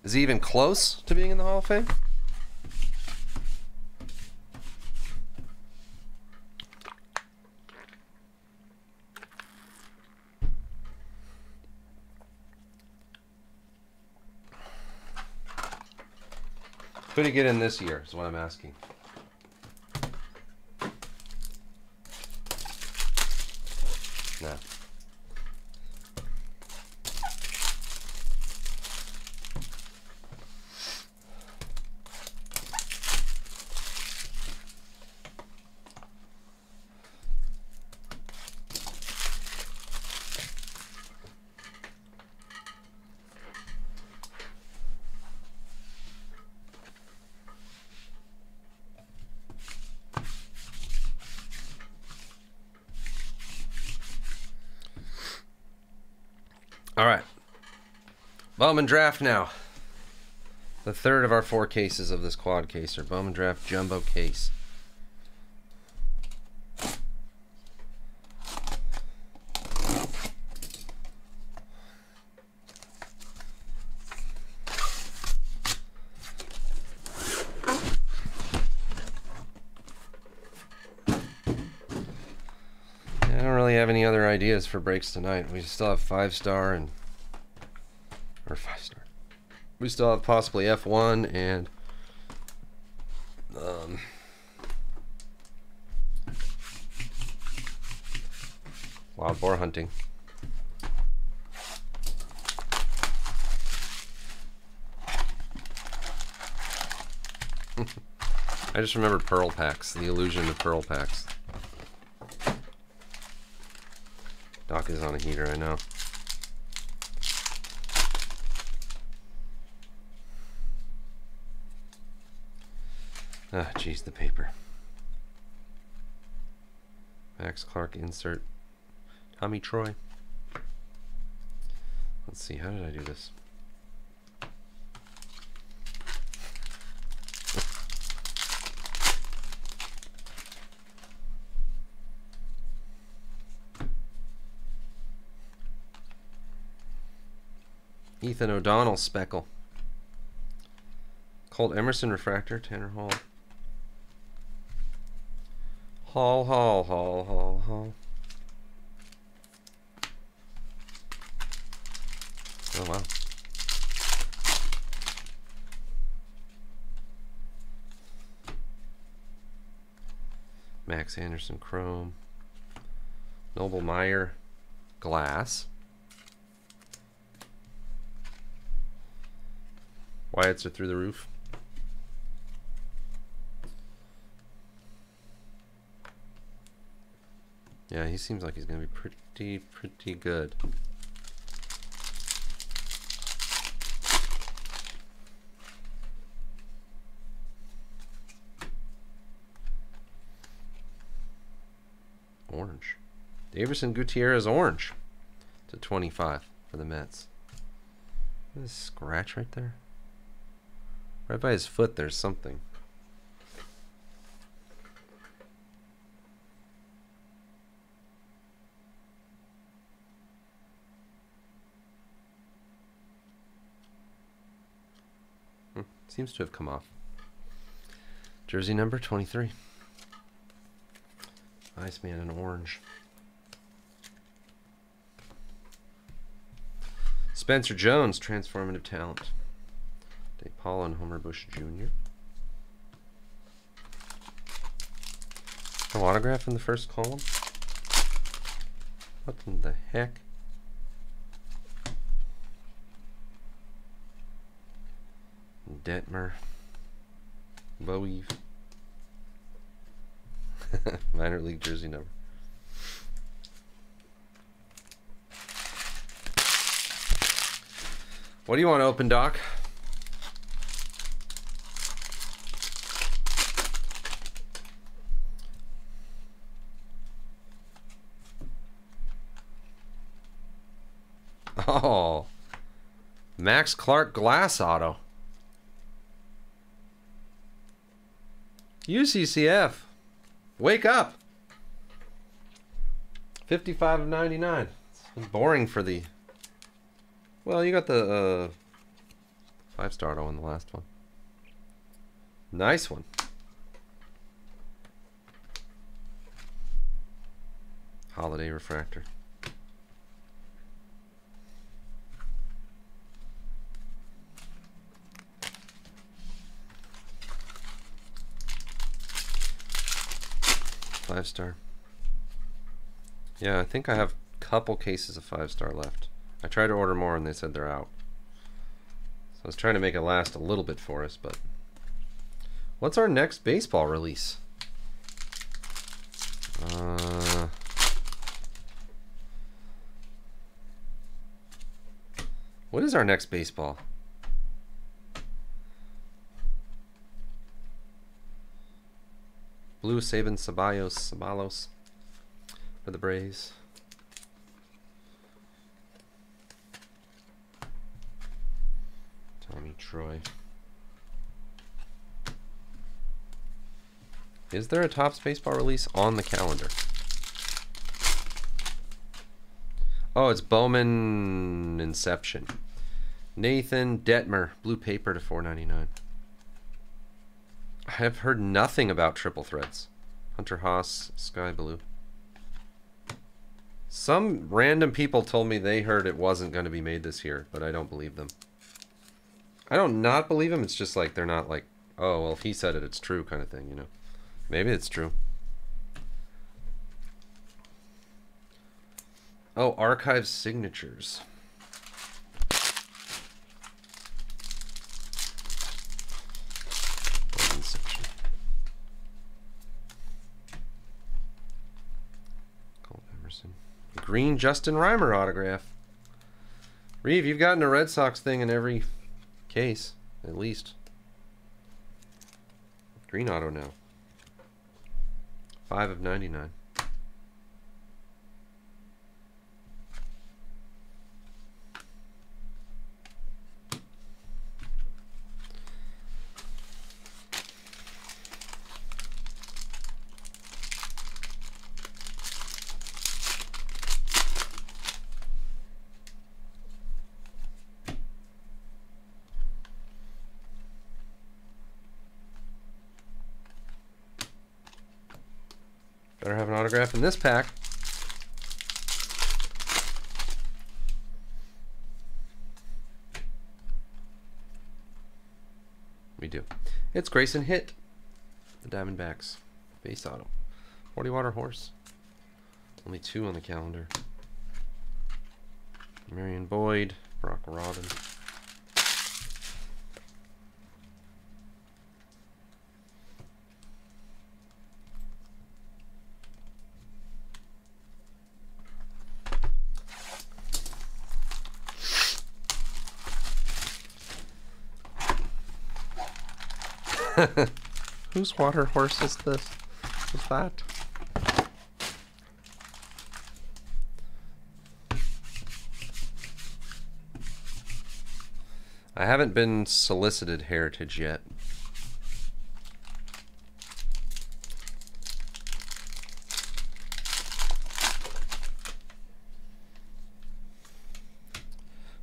Is he even close to being in the Hall of Fame? Could he get in this year, is what I'm asking. No. All right. Bowman draft now. The third of our 4 cases of this quad caser. Bowman draft jumbo case. I don't really have any other ideas for breaks tonight. We still have 5-star and or 5-star. We still have possibly F1 and wild boar hunting. I just remembered pearl packs, the illusion of pearl packs. Doc is on a heater, I know. Ah, jeez, the paper. Max Clark insert. Tommy Troy. Let's see, how did I do this? Ethan O'Donnell speckle. Colt Emerson refractor, Tanner Hall. Hall. Oh wow. Max Anderson chrome. Noble Meyer glass. Wyatts are through the roof. Yeah, he seems like he's going to be pretty good. Orange. Davison Gutierrez orange to 25 for the Mets. There's a scratch right there. Right by his foot, there's something. Seems to have come off. Jersey number 23. Iceman in orange. Spencer Jones, transformative talent. DePaul and Homer Bush Jr. No autograph in the first column? What in the heck? Detmer. Bowie. Minor league jersey number. What do you want to open, Doc? Oh, Max Clark glass auto. UCCF. Wake up. 55 of 99. It's boring for the... Well, you got the 5-star auto in the last one. Nice one. Holiday refractor. Five-star. Yeah, I think I have a couple cases of 5-star left. I tried to order more and they said they're out. So I was trying to make it last a little bit for us, but... What's our next baseball release? What is our next baseball? Blue Saban Sabalos for the Braves. Tommy Troy. Is there a Topps baseball release on the calendar? Oh, it's Bowman Inception. Nathan Detmer, blue paper to $4.99. I have heard nothing about triple threads. Hunter Haas, Sky Blue. Some random people told me they heard it wasn't going to be made this year, but I don't believe them. I don't not believe them. It's just like they're not like, oh, well, if he said it, it's true kind of thing, you know. Maybe it's true. Oh, archive signatures. Green Justin Reimer autograph. Reeve, you've gotten a Red Sox thing in every case, at least. Green auto now. 5 of 99. Better have an autograph in this pack. We do. It's Grayson Hitt. The Diamondbacks. Base auto. 40 Water Horse. Only 2 on the calendar. Marion Boyd. Brock Robin. Whose water horse is this? Is that? I haven't been solicited Heritage yet.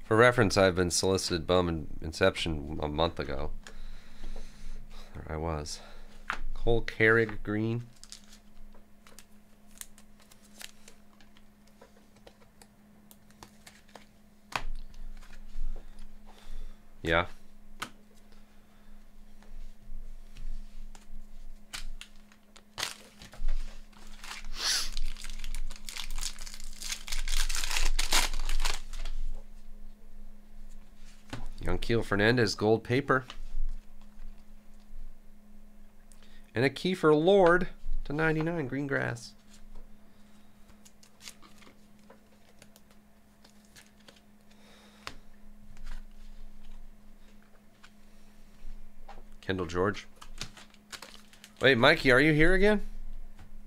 For reference, I've been solicited Bum and Inception a month ago. There I was. Cole Carrig green. Yeah. Youngkiel Fernandez gold paper. And a Kiefer Lord /99 green grass. Kendall George. Wait, Mikey, are you here again?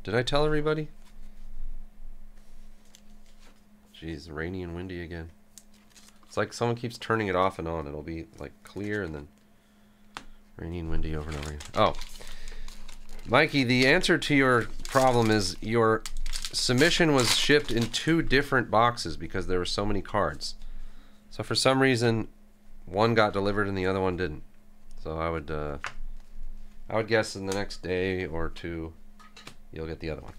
Did I tell everybody? Jeez, rainy and windy again. It's like someone keeps turning it off and on. It'll be like clear and then rainy and windy over and over again. Oh, Mikey, the answer to your problem is your submission was shipped in 2 different boxes because there were so many cards. So for some reason, one got delivered and the other one didn't. So I would guess in the next day or 2, you'll get the other one.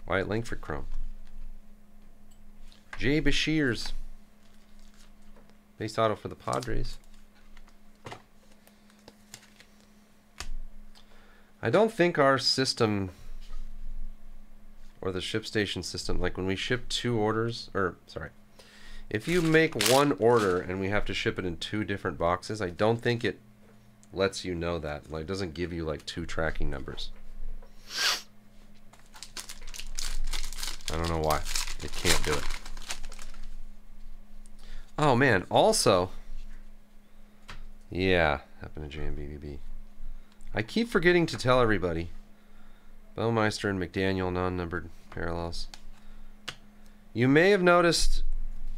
Wyatt Langford Chrome. Jay Bashirs. Base auto for the Padres. I don't think our system or the ShipStation system, like when we ship 2 orders, or sorry, if you make 1 order and we have to ship it in 2 different boxes, I don't think it lets you know that. Like, it doesn't give you like 2 tracking numbers. I don't know why. It can't do it. Oh man, also, yeah, happened to JMBBB. I keep forgetting to tell everybody. Bellmeister and McDaniel non-numbered parallels. You may have noticed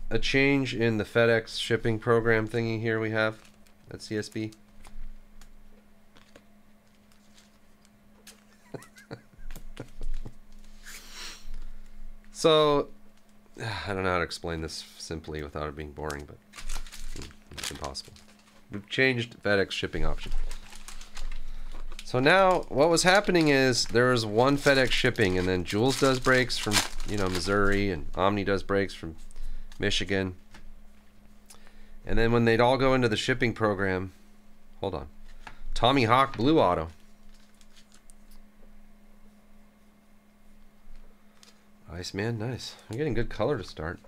a change in the FedEx shipping program thingy here we have at CSB. So, I don't know how to explain this simply without it being boring, but it's impossible. We've changed FedEx shipping option. So now, what was happening is there was 1 FedEx shipping, and then Jules does breaks from, you know, Missouri, and Omni does breaks from Michigan. And then when they'd all go into the shipping program, hold on, Tommy Hawk Blue Auto. Iceman, nice. I'm getting good color to start.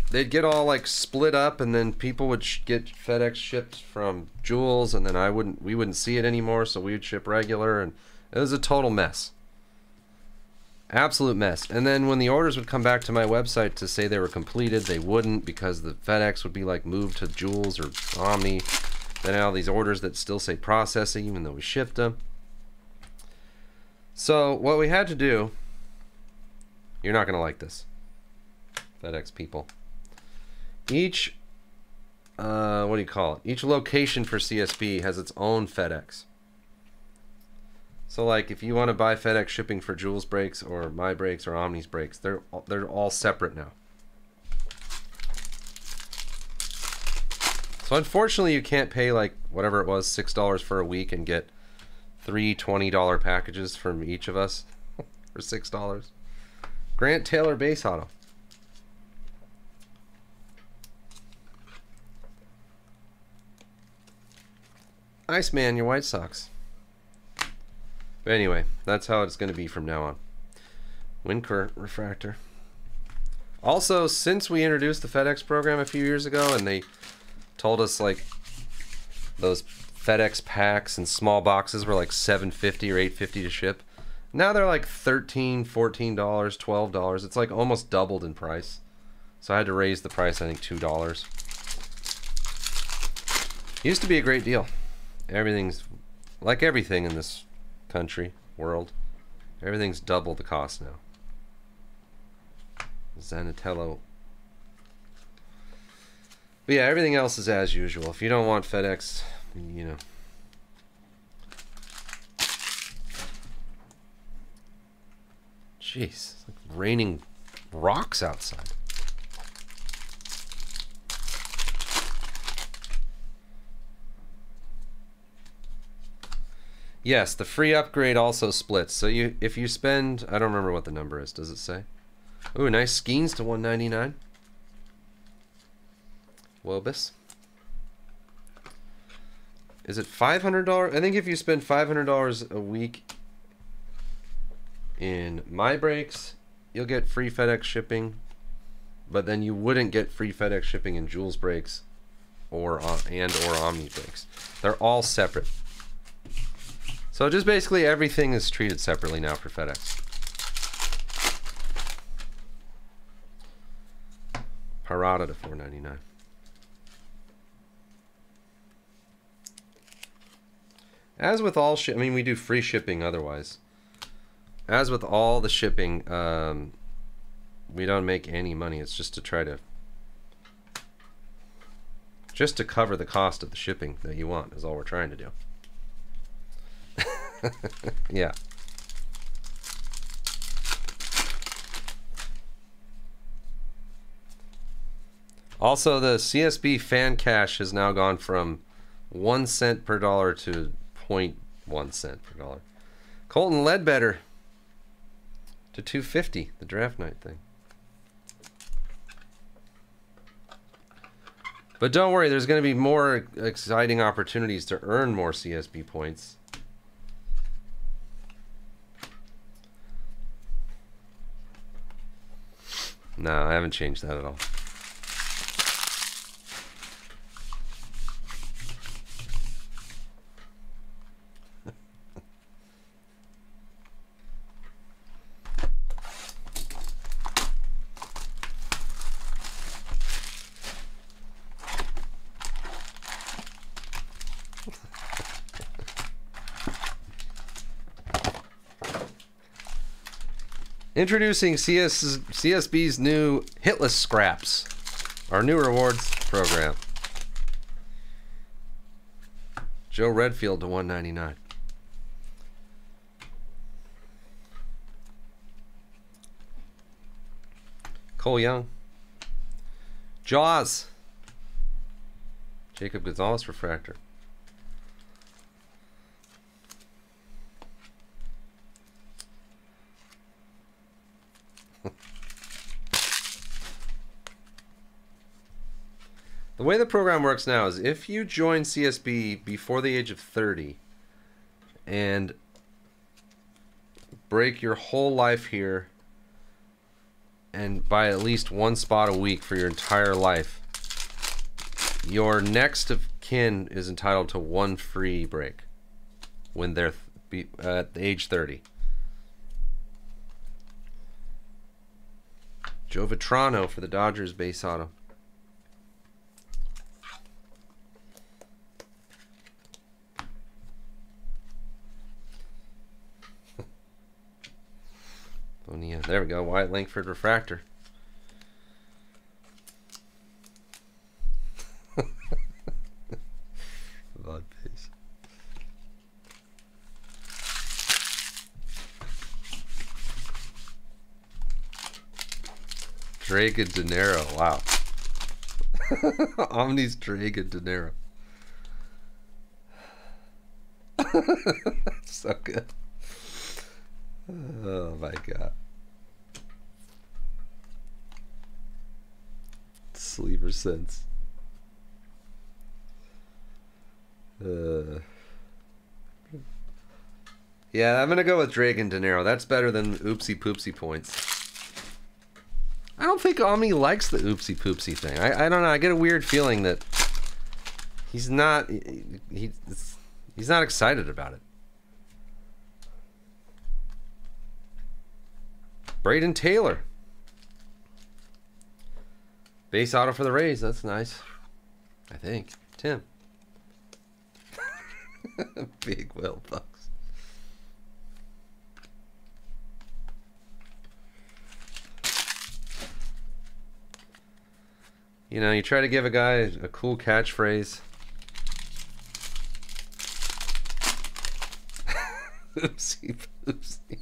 They'd get all like split up, and then people would get FedEx shipped from Jules, and then we wouldn't see it anymore, so we would ship regular, and it was a total mess. Absolute mess. And then when the orders would come back to my website to say they were completed, they wouldn't, because the FedEx would be like moved to Jules or Omni. Then all these orders that still say processing even though we shipped them. So what we had to do, you're not going to like this, FedEx people. Each, what do you call it? Each location for CSB has its own FedEx. So like if you want to buy FedEx shipping for Jules brakes or my brakes or Omni's brakes, they're all separate now. So unfortunately you can't pay like whatever it was, $6 for a week and get 3 $20 packages from each of us for $6. Grant Taylor base auto. Iceman, your White Sox. But anyway, that's how it's going to be from now on. Winker refractor. Also, since we introduced the FedEx program a few years ago, and they told us like those FedEx packs and small boxes were like $7.50 or $8.50 to ship. Now they're like $13, $14, $12. It's like almost doubled in price. So I had to raise the price, I think, $2. Used to be a great deal. Everything's like everything in this country, world. Everything's double the cost now. Zanatello. But yeah, everything else is as usual. If you don't want FedEx, you know. Jeez, it's like raining rocks outside. Yes, the free upgrade also splits. So if you spend, I don't remember what the number is. Does it say? Ooh, nice Skeens to 199. Wobus. Is it $500? I think if you spend $500 a week in My Breaks, you'll get free FedEx shipping, but then you wouldn't get free FedEx shipping in Jules Breaks or Omni Breaks. They're all separate. So just basically everything is treated separately now for FedEx. Parada to $4.99. As with all I mean, we do free shipping otherwise. As with all the shipping, we don't make any money. It's just to try to cover the cost of the shipping that you want is all we're trying to do. Yeah. Also, the CSB fan cash has now gone from 1 cent per dollar to 0.1 cent per dollar. Colton Ledbetter to 250, the draft night thing. But don't worry, there's going to be more exciting opportunities to earn more CSB points. No, I haven't changed that at all. Introducing CSB's new Hitless Scraps, our new rewards program. Joe Redfield to 199. Cole Young. Jaws. Jacob Gonzalez Refractor. The way the program works now is if you join CSB before the age of 30 and break your whole life here and buy at least one spot a week for your entire life, your next of kin is entitled to one free break when they're at age 30. Joe Vitrano for the Dodgers base auto. Bonilla. There we go. Wyatt Langford refractor. Odd face. Dragon De Niro. Wow. Omni's Dragon De Niro. So good. Oh my god. Sleeper sense. Yeah, I'm gonna go with Dragon De Niro. That's better than Oopsie Poopsie points. I don't think Omni likes the Oopsie Poopsie thing. I don't know. I get a weird feeling that he's not he's not excited about it. Braden Taylor. Base auto for the Rays. That's nice. I think. Tim. Big Will Bucks. You know, you try to give a guy a cool catchphrase. Oopsie poopsie.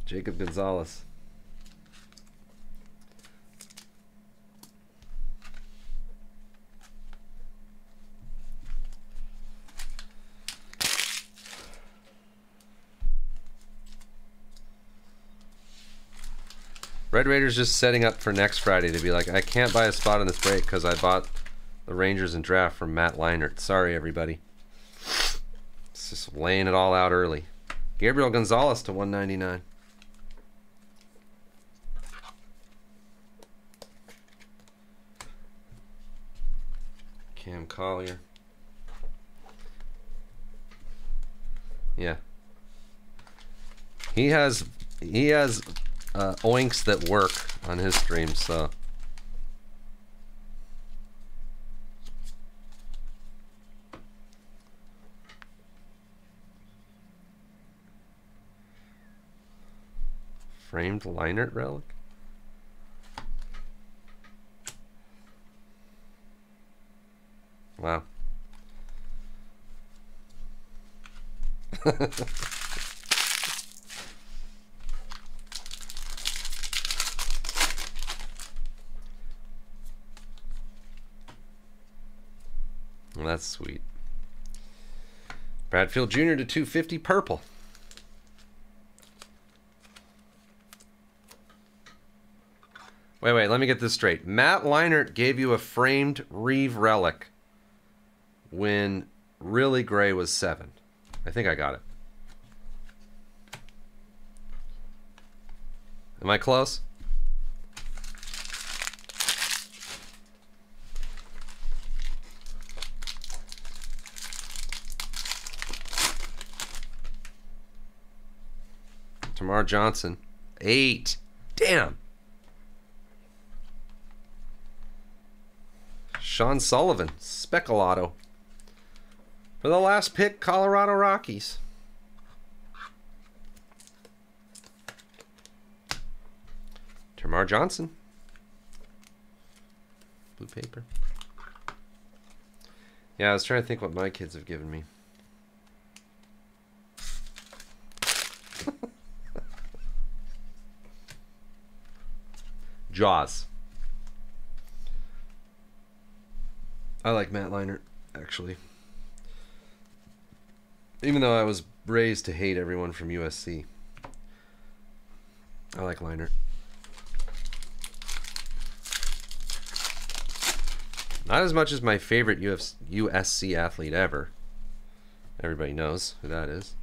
Jacob Gonzalez. Red Raiders just setting up for next Friday to be like, I can't buy a spot in this break because I bought the Rangers and draft from Matt Leinart. Sorry, everybody. It's just laying it all out early. Gabriel Gonzalez to 199. Cam Collier. Yeah. He has oinks that work on his stream, so framed Leinart relic. Wow. Well, that's sweet. Bradfield Jr. to 250 purple. Wait, let me get this straight. Matt Leinart gave you a framed Reeve relic when Really Gray was 7. I think I got it. Am I close? Tamar Johnson. 8. Damn. Sean Sullivan. Speculato. For the last pick, Colorado Rockies. Tamar Johnson. Blue paper. Yeah, I was trying to think what my kids have given me. Jaws. I like Matt Leinart, actually. Even though I was raised to hate everyone from USC. I like Leinart. Not as much as my favorite USC athlete ever. Everybody knows who that is.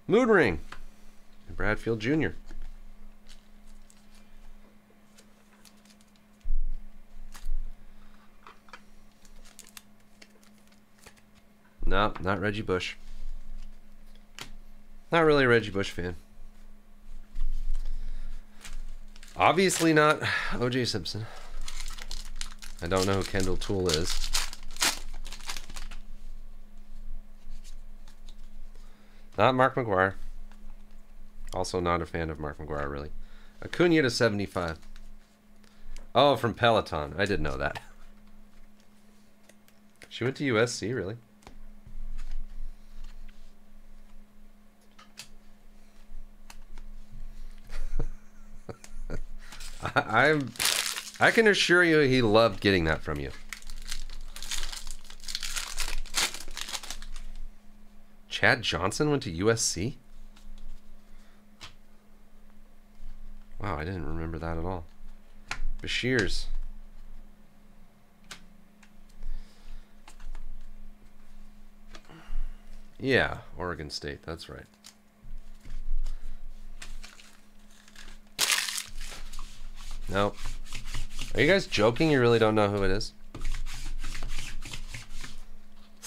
Mood Ring. Bradfield Jr. No, not Reggie Bush. Not really a Reggie Bush fan. Obviously not O.J. Simpson. I don't know who Kendall Toole is. Not Mark McGuire. Also not a fan of Mark McGuire, really. Acuna to 75. Oh, from Peloton. I didn't know that. She went to USC, really? I can assure you he loved getting that from you. Chad Johnson went to USC? Wow, I didn't remember that at all. Bashirs. Yeah, Oregon State, that's right. Nope. Are you guys joking? You really don't know who it is?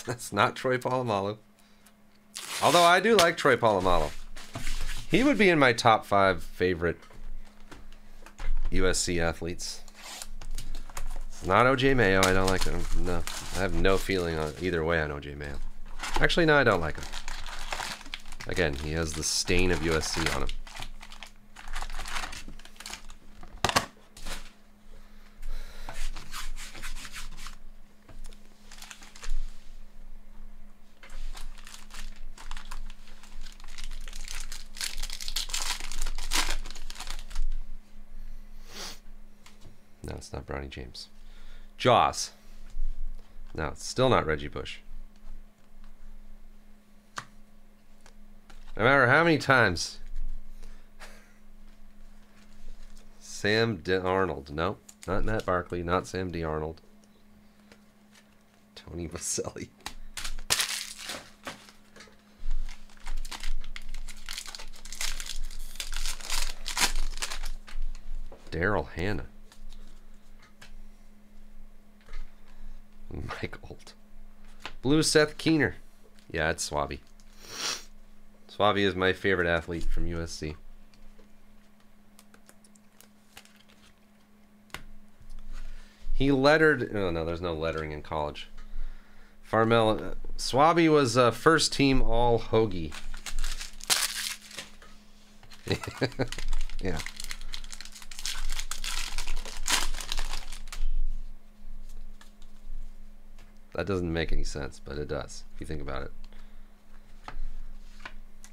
That's not Troy Polamalu. Although I do like Troy Polamalu. He would be in my top 5 favorite USC athletes. Not OJ Mayo. I don't like him. No, I have no feeling on either way on OJ Mayo. Actually, no, I don't like him. Again, he has the stain of USC on him. No, it's not Bronny James. Jaws. No, it's still not Reggie Bush. No matter how many times. Sam Darnold. No, not Matt Barkley. Not Sam Darnold. Tony Vaselli. Daryl Hannah. Mike Holt. Blue Seth Keener. Yeah, it's Swabby. Swabby is my favorite athlete from USC. He lettered... Oh, no, there's no lettering in college. Farmel... Swabby was first team all Hoagie. Yeah. That doesn't make any sense, but it does, if you think about it.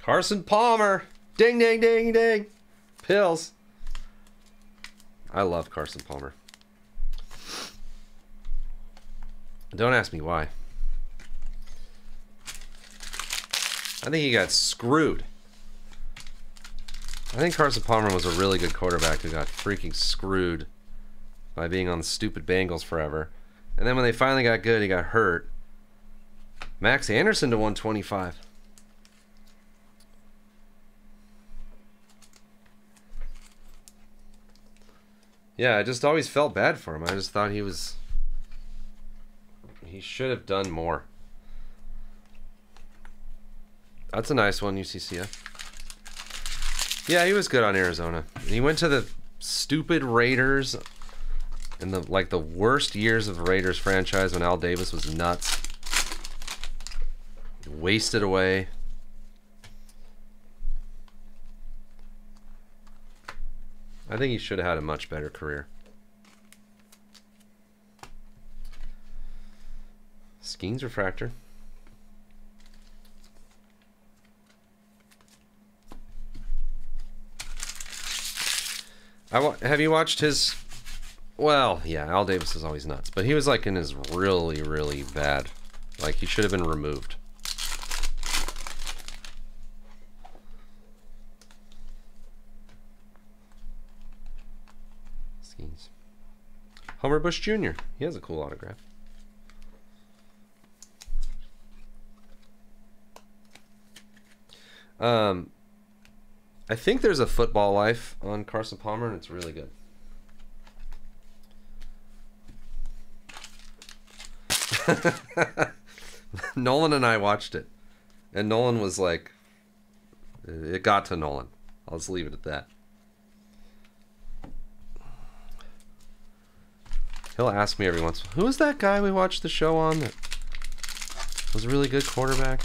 Carson Palmer! Ding, ding, ding, ding! Pills. I love Carson Palmer. Don't ask me why. I think he got screwed. I think Carson Palmer was a really good quarterback who got freaking screwed by being on the stupid Bengals forever. And then when they finally got good, he got hurt. Max Anderson to 125. Yeah, I just always felt bad for him. I just thought he should have done more. That's a nice one, UCCF. Yeah, he was good on Arizona. He went to the stupid Raiders in the worst years of the Raiders franchise when Al Davis was nuts. Wasted away. I think he should have had a much better career. Skeens refractor. Have you watched his... Well, yeah, Al Davis is always nuts. But he was like in his really, really bad. Like, he should have been removed. Skeens. Homer Bush Jr. He has a cool autograph. I think there's a Football Life on Carson Palmer, and it's really good. Nolan and I watched it, and Nolan was like, it got to Nolan. I'll just leave it at that. He'll ask me every once, who was that guy we watched the show on that was a really good quarterback?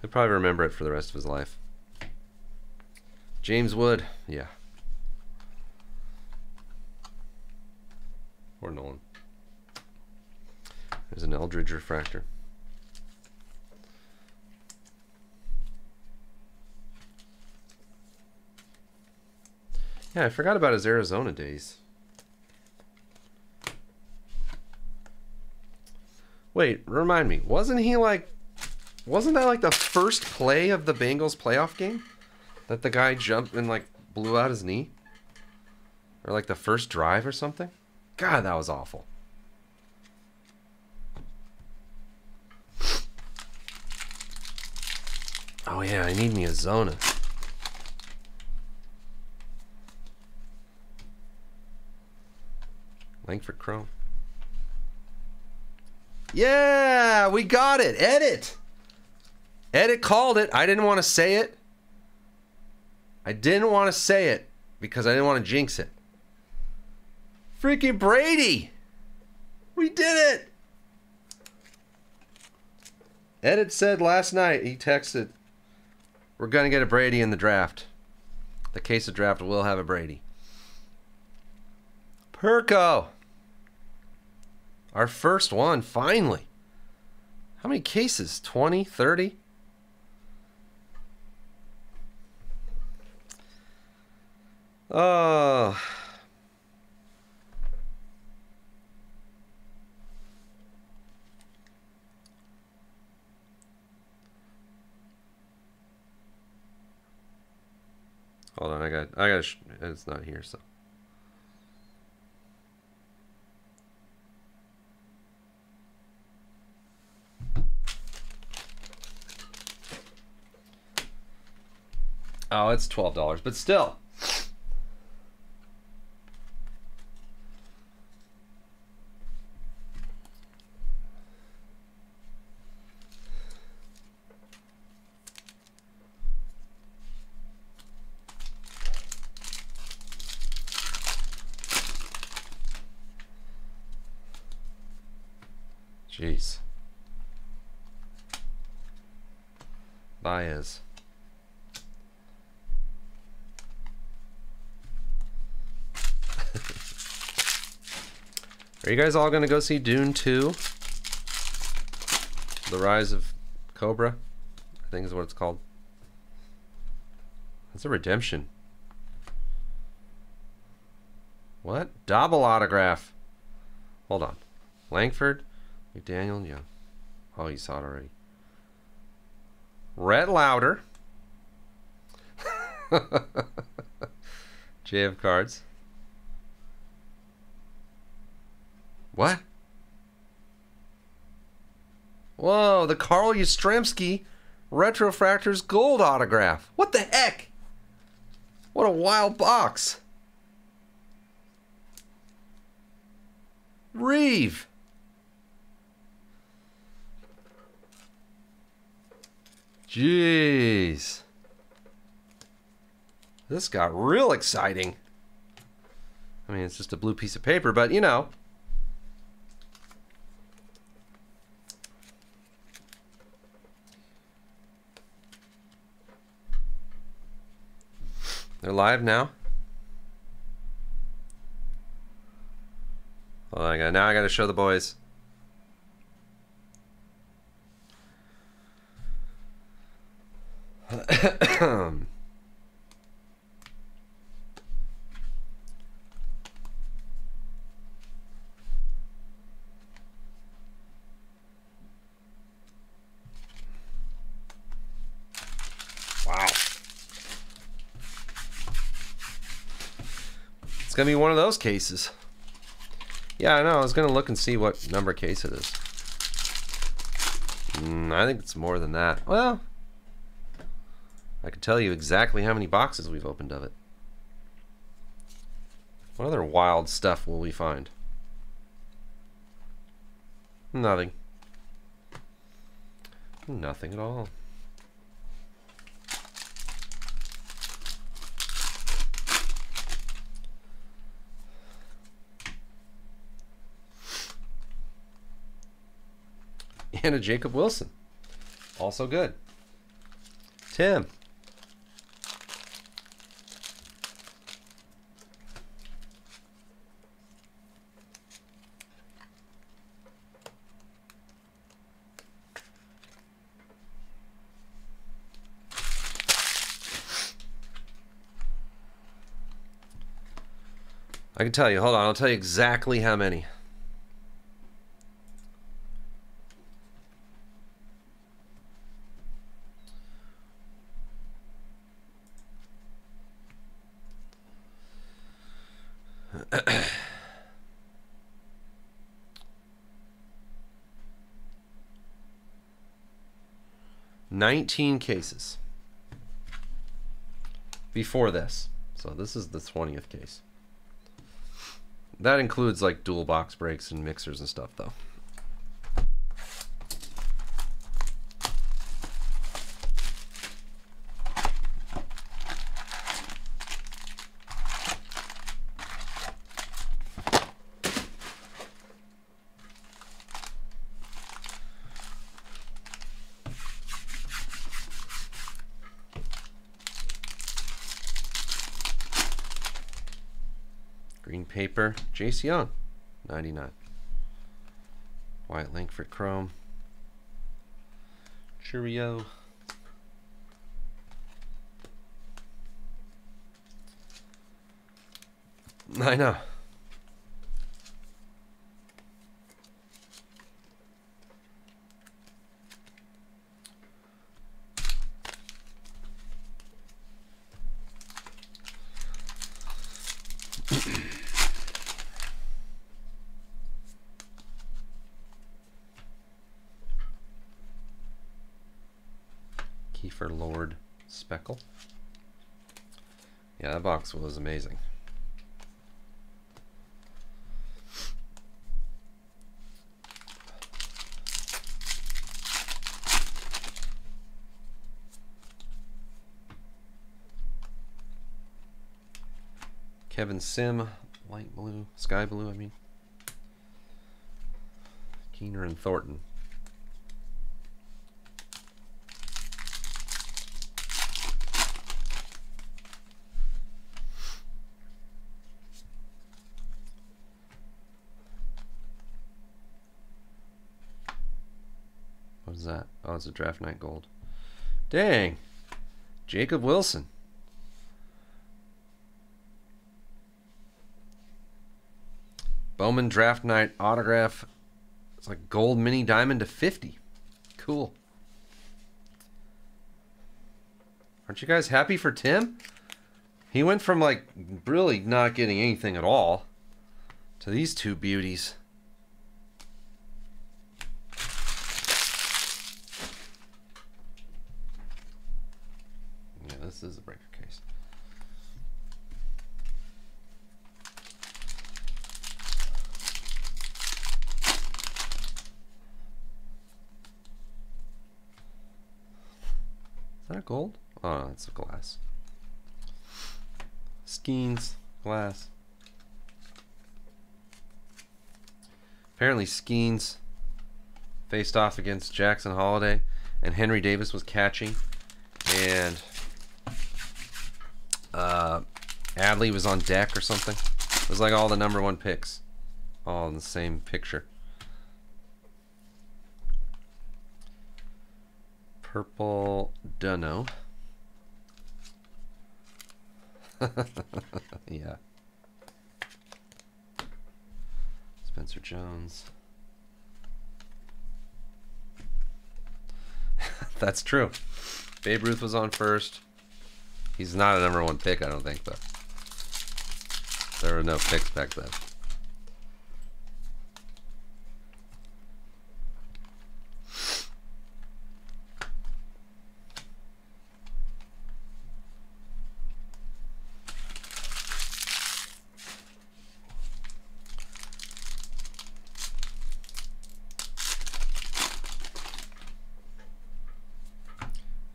He'll probably remember it for the rest of his life. James Wood, yeah. Or Nolan. There's an Eldridge refractor. Yeah, I forgot about his Arizona days. Wait, remind me. Wasn't that like the first play of the Bengals playoff game? That the guy jumped and like blew out his knee? Or like the first drive or something? God, that was awful. Oh yeah, I need me a Zona. Langford Chrome. Yeah, we got it. Edit. Edit called it. I didn't want to say it. I didn't want to say it because I didn't want to jinx it. Freaking Brady! We did it! Ed had said last night, he texted, we're going to get a Brady in the draft. The case of draft will have a Brady. Perko! Our first one, finally. How many cases? 20? 30? Oh. Hold on, I got it's not here, so. Oh, it's $12, but still. Jeez. Baez. Are you guys all going to go see Dune 2? The Rise of Cobra? I think is what it's called. It's a redemption. What? Double autograph. Hold on. Langford? McDaniel? Yeah. Oh, you saw it already. Rhett Lauder. JF cards. What? Whoa, the Carl Yastrzemski Retrofractors Gold autograph. What the heck? What a wild box. Reeve. Jeez. This got real exciting. I mean, it's just a blue piece of paper, but you know. They're live now. Hold on, now I gotta show the boys. Wow. It's gonna be one of those cases. Yeah, I know. I was gonna look and see what number case it is. I think it's more than that. Well, I can tell you exactly how many boxes we've opened of it. What other wild stuff will we find? Nothing. Nothing at all. And a Jacob Wilson. Also good. Tim. I can tell you. Hold on. I'll tell you exactly how many. $19 cases before this. So this is the 20th case. That includes like dual box breaks and mixers and stuff though. paper. Jace Young, 99. Wyatt Langford Chrome. Cheerio. I know. Kiefer Lord Speckle. Yeah, that box was amazing. Kevin Sim, light blue, sky blue, I mean. Keener and Thornton. What is that? Oh, it's a draft night gold. Dang. Jacob Wilson. Bowman draft night autograph. It's like gold mini diamond to 50. Cool. Aren't you guys happy for Tim? He went from like really not getting anything at all to these two beauties. Yeah, this is a breaker case. Is that gold? Oh, no, it's a glass. Skeens, glass. Apparently Skeens faced off against Jackson Holiday, and Henry Davis was catching, and Adley was on deck or something. It was like all the #1 picks, all in the same picture. Purple Dunno. Yeah. Spencer Jones. That's true. Babe Ruth was on first. He's not a #1 pick, I don't think, but there were no picks back then.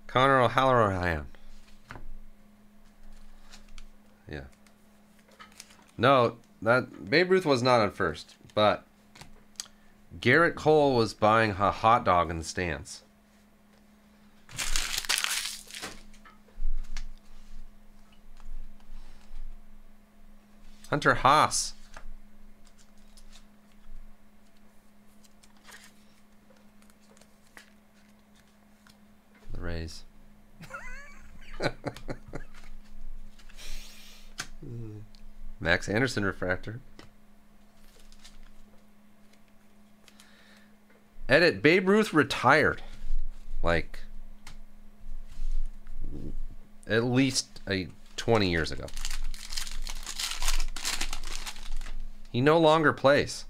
Connor O'Halloran. Yeah. No, that Babe Ruth was not on first, but Garrett Cole was buying a hot dog in the stands. Hunter Haas. The Rays. Max Anderson refractor. Edit, Babe Ruth retired like at least 20 years ago. He no longer plays.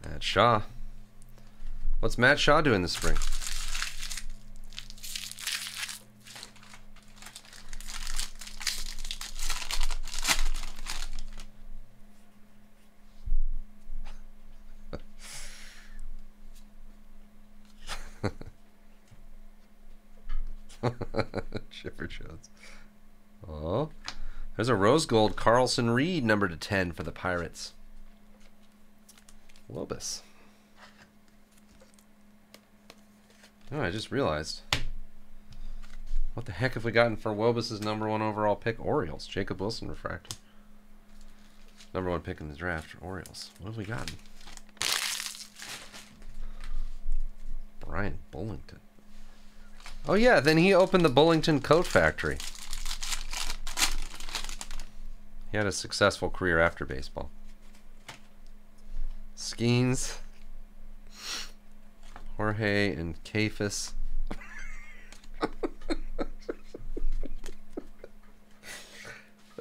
Matt Shaw. What's Matt Shaw doing this spring? Chipper Jones. Oh, there's a rose gold Carlson Reed #10 for the Pirates. Lobus. Oh, I just realized. What the heck have we gotten for Wobus' #1 overall pick? Orioles. Jacob Wilson refractor. #1 pick in the draft. Orioles. What have we gotten? Brian Bullington. Oh yeah, then he opened the Bullington Coat Factory. He had a successful career after baseball. Skeens. Jorge and Kafis.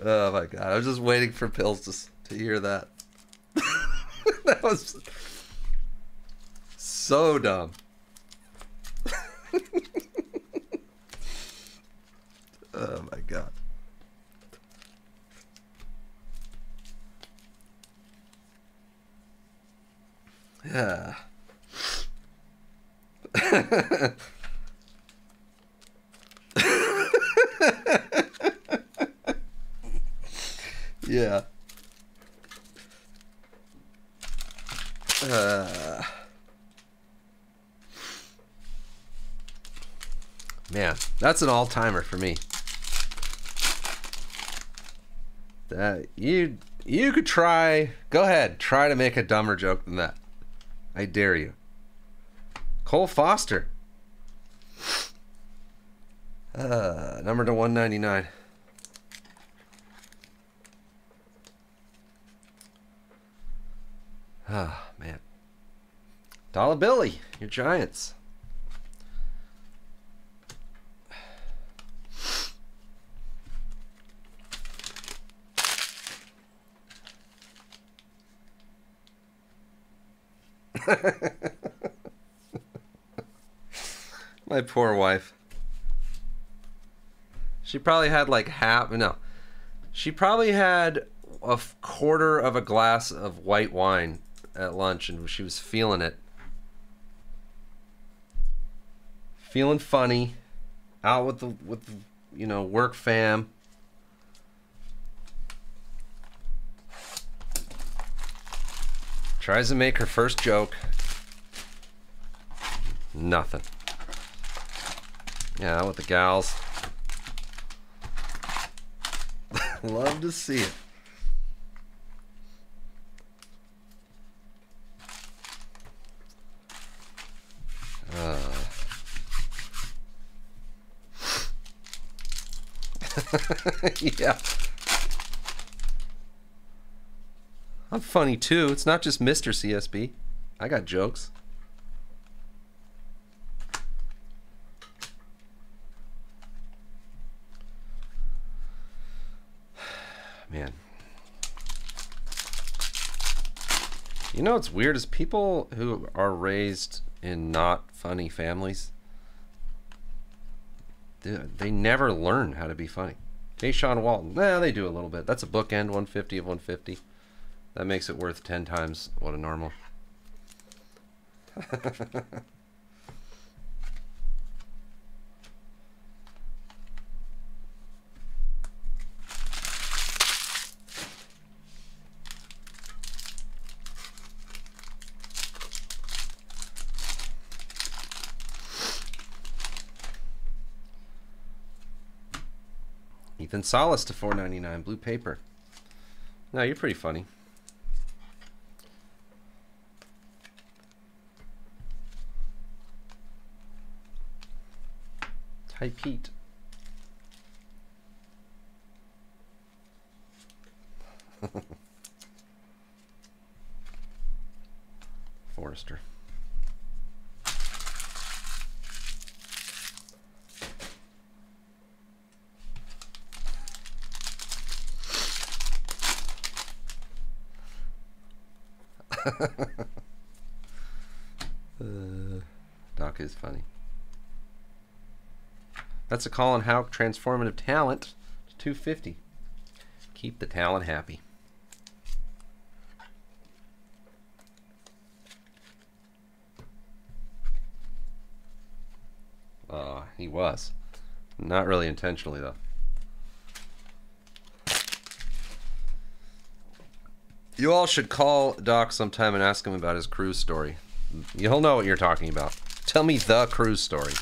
Oh my god, I was just waiting for Pills to hear that. That was so dumb. Oh my god. Yeah. Yeah. Man, that's an all-timer for me. That you could try. Go ahead, try to make a dumber joke than that. I dare you. Cole Foster. Number to 199. Ah, man. Dollar Billy, your Giants. My poor wife. She probably had like she probably had a quarter of a glass of white wine at lunch, and she was feeling it. Feeling funny. Out with the work fam. Tries to make her first joke. Nothing. Yeah, with the gals. Love to see it. Yeah. I'm funny too. It's not just Mr. CSB. I got jokes. Man. You know what's weird is people who are raised in not funny families, they never learn how to be funny. Hey, Sean Walton. Nah, they do a little bit. That's a bookend, 150 of 150. That makes it worth 10 times what a normal. Ethan Salas to 499, blue paper. No, you're pretty funny. Ty Pete. Forrester. Doc is funny. That's a Colin Houck transformative talent to 250. Keep the talent happy. He was. Not really intentionally, though. You all should call Doc sometime and ask him about his cruise story. He'll know what you're talking about. Tell me the cruise story.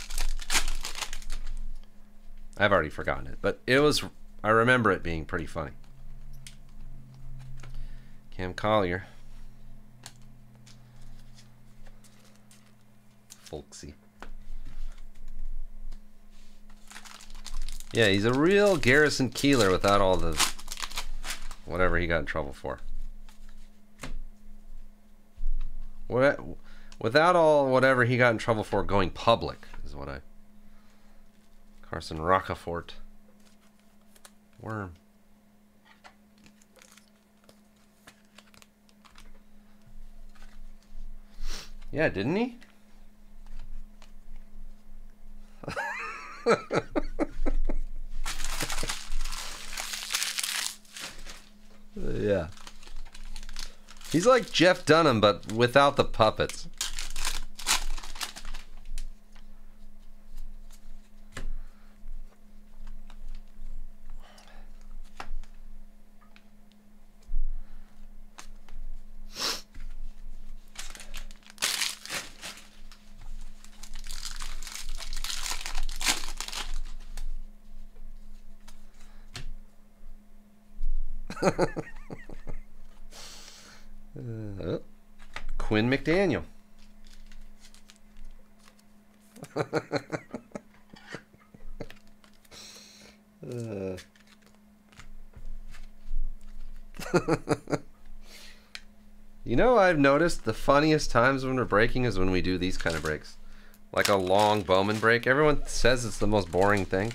I've already forgotten it, but it was. I remember it being pretty funny. Cam Collier. Folksy. Yeah, he's a real Garrison Keillor without all the whatever he got in trouble for. Without all whatever he got in trouble for going public is what I. Carson Rocafort. Worm. Yeah, didn't he? Yeah. He's like Jeff Dunham, but without the puppets. Quinn McDaniel. You know, I've noticed the funniest times when we're breaking is when we do these kind of breaks. Like a long Bowman break. Everyone says it's the most boring thing.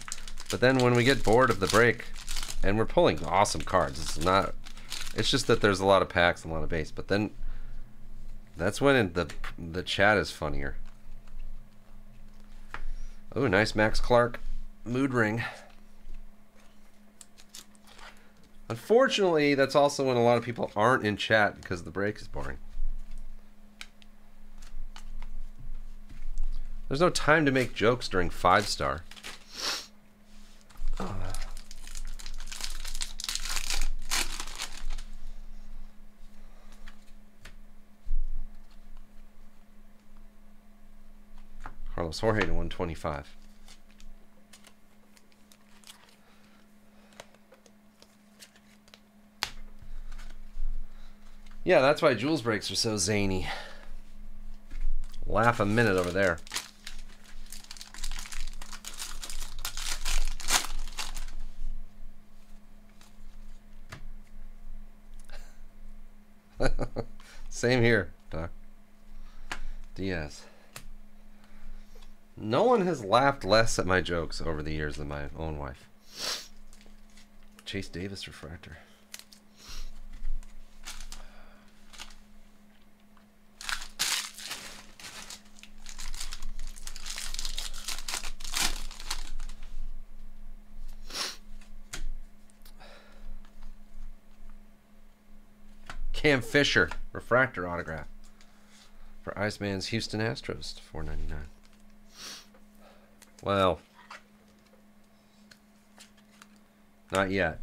But then when we get bored of the break, and we're pulling awesome cards, it's just that there's a lot of packs and a lot of base. But then that's when the chat is funnier. Oh, nice Max Clark mood ring. Unfortunately, that's also when a lot of people aren't in chat because the break is boring. There's no time to make jokes during 5-star. Carlos Jorge to 125. Yeah, that's why Jules breaks are so zany. Laugh a minute over there. Same here, Doc. Diaz. No one has laughed less at my jokes over the years than my own wife. Chase Davis refractor. Cam Fisher refractor autograph for Iceman's Houston Astros, $4.99. Well, not yet.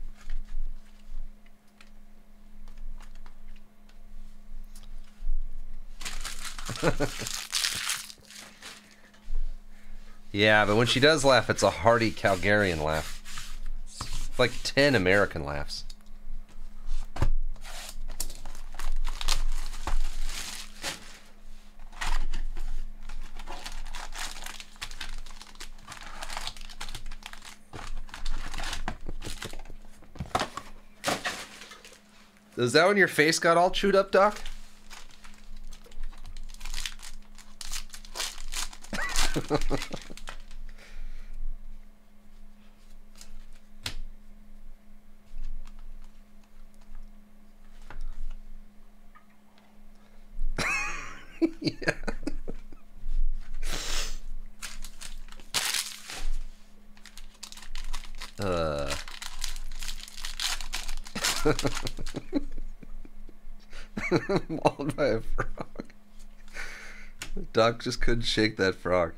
Yeah, but when she does laugh, it's a hearty Calgarian laugh. It's like 10 American laughs. Is that when your face got all chewed up, Doc? Yeah. Mauled by a frog. Doc just couldn't shake that frog.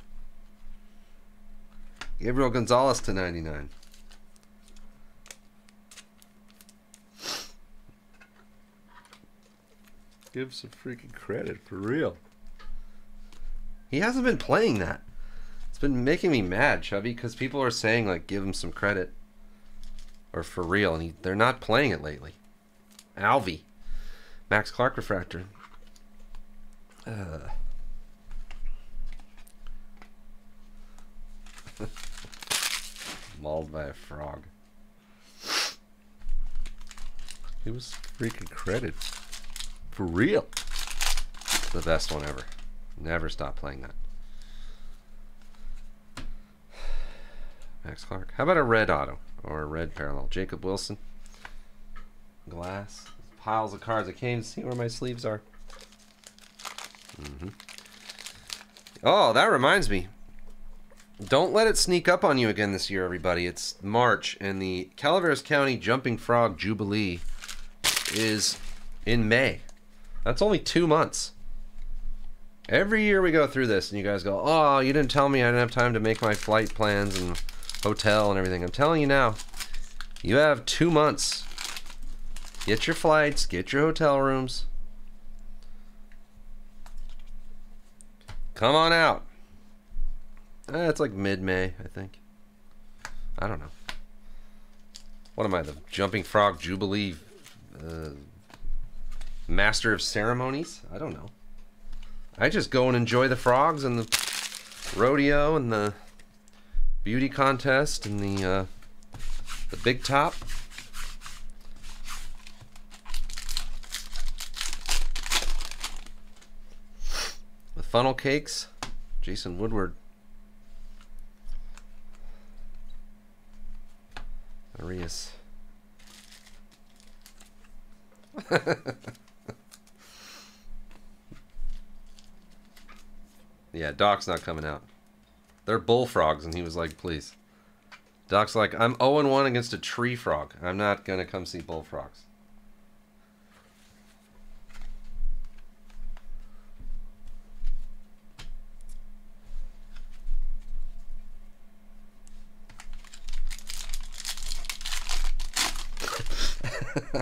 Gabriel Gonzalez to 99. Give some freaking credit, for real. He hasn't been playing that. It's been making me mad, Chubby, because people are saying, like, give him some credit. Or for real, and they're not playing it lately. Alvy. Max Clark refractor. Mauled by a frog. It was freaking credit. For real. The best one ever. Never stop playing that. Max Clark. How about a red auto? Or a red parallel? Jacob Wilson. Glass. Piles of cards. I can't even see where my sleeves are. Oh, that reminds me. Don't let it sneak up on you again this year, everybody. It's March, and the Calaveras County Jumping Frog Jubilee is in May. That's only 2 months. Every year we go through this, and you guys go, oh, you didn't tell me I didn't have time to make my flight plans and hotel and everything. I'm telling you now, you have 2 months. Get your flights, get your hotel rooms. Come on out. It's like mid-May, I think. I don't know. What am I, the Jumping Frog Jubilee Master of Ceremonies? I don't know. I just go and enjoy the frogs and the rodeo and the beauty contest and the big top. The funnel cakes. Jason Woodward. Arias. Yeah, Doc's not coming out. They're bullfrogs, and he was like, please. Doc's like, I'm 0-1 against a tree frog. I'm not going to come see bullfrogs.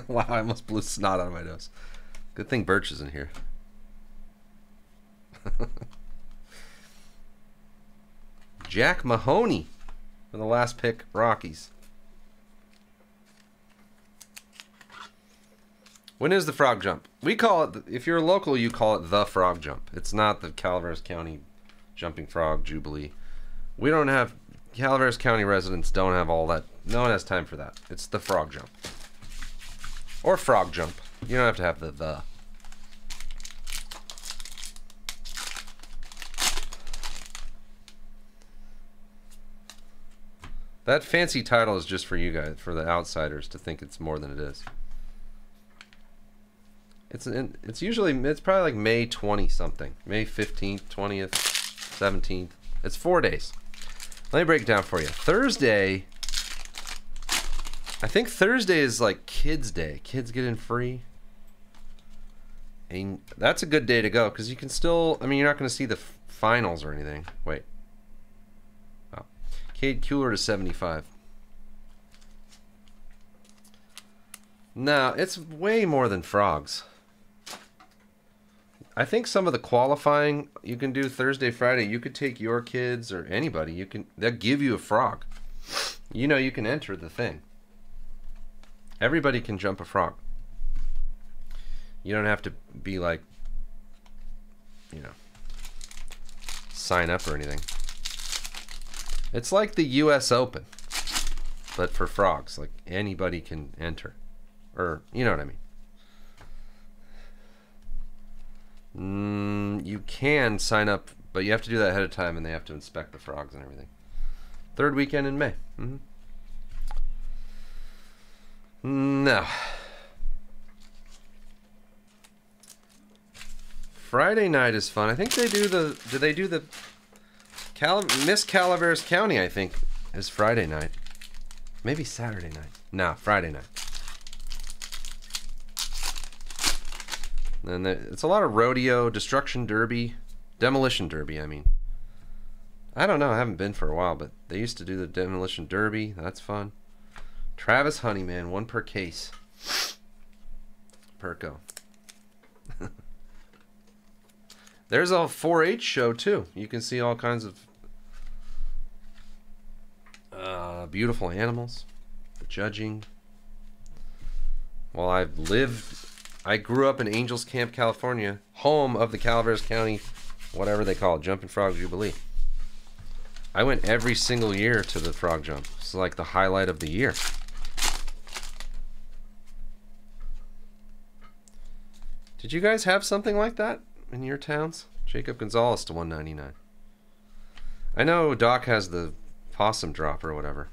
Wow, I almost blew snot out of my nose. Good thing Birch is in here. Jack Mahoney for the last pick, Rockies. When is the frog jump? We call it, if you're local, you call it the frog jump. It's not the Calaveras County Jumping Frog Jubilee. We don't have, Calaveras County residents don't have all that. No one has time for that. It's the frog jump. Or frog jump. You don't have to have the. That fancy title is just for you guys, for the outsiders to think it's more than it is. It's usually, it's probably like May 20 something. May 15th, 20th, 17th. It's 4 days. Let me break it down for you. Thursday, I think Thursday is like Kids Day. Kids get in free. And that's a good day to go because you can still, I mean, you're not going to see the finals or anything. Wait. Oh. Cade Kuehler to 75. No, it's way more than frogs. I think some of the qualifying you can do Thursday, Friday. You could take your kids or anybody. You can, they'll give you a frog. You know, you can enter the thing. Everybody can jump a frog. You don't have to be like, you know, sign up or anything. It's like the US Open, but for frogs. Like anybody can enter. Or, you know what I mean. You can sign up, but you have to do that ahead of time and they have to inspect the frogs and everything. Third weekend in May. No. Friday night is fun. I think they do the, do they do the Miss Calaveras County, I think, is Friday night. Maybe Saturday night. No, Friday night. And it's a lot of rodeo, destruction derby, demolition derby, I mean. I don't know, I haven't been for a while, but they used to do the demolition derby. That's fun. Travis Honeyman, 1 per case. Perko. There's a 4-H show too. You can see all kinds of beautiful animals, the judging. Well, I grew up in Angels Camp, California, home of the Calaveras County, whatever they call it, Jumping Frog Jubilee. I went every single year to the frog jump. It's like the highlight of the year. Did you guys have something like that in your towns? Jacob Gonzalez to 199. I know Doc has the possum drop or whatever.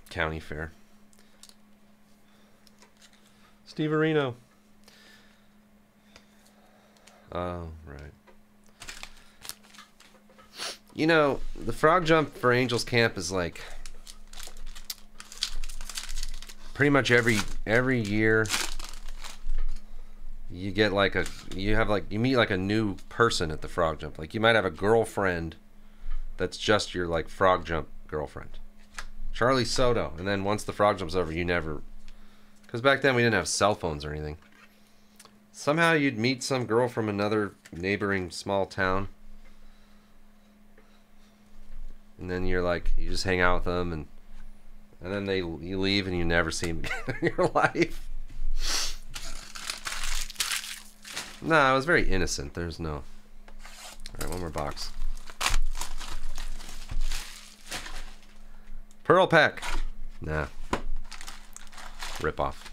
County fair. Steve Areno. Oh, right. You know, the frog jump for Angels Camp is like pretty much every year you get like you meet like a new person at the frog jump. Like you might have a girlfriend that's just your like frog jump girlfriend. Charlie Soto. And then once the frog jump's over, you never, because back then we didn't have cell phones or anything. Somehow you'd meet some girl from another neighboring small town. And then you're like, you just hang out with them, and then you leave and you never see them again in your life. No, it was very innocent. There's no. All right, one more box. Pearl Peck. Nah. Rip off.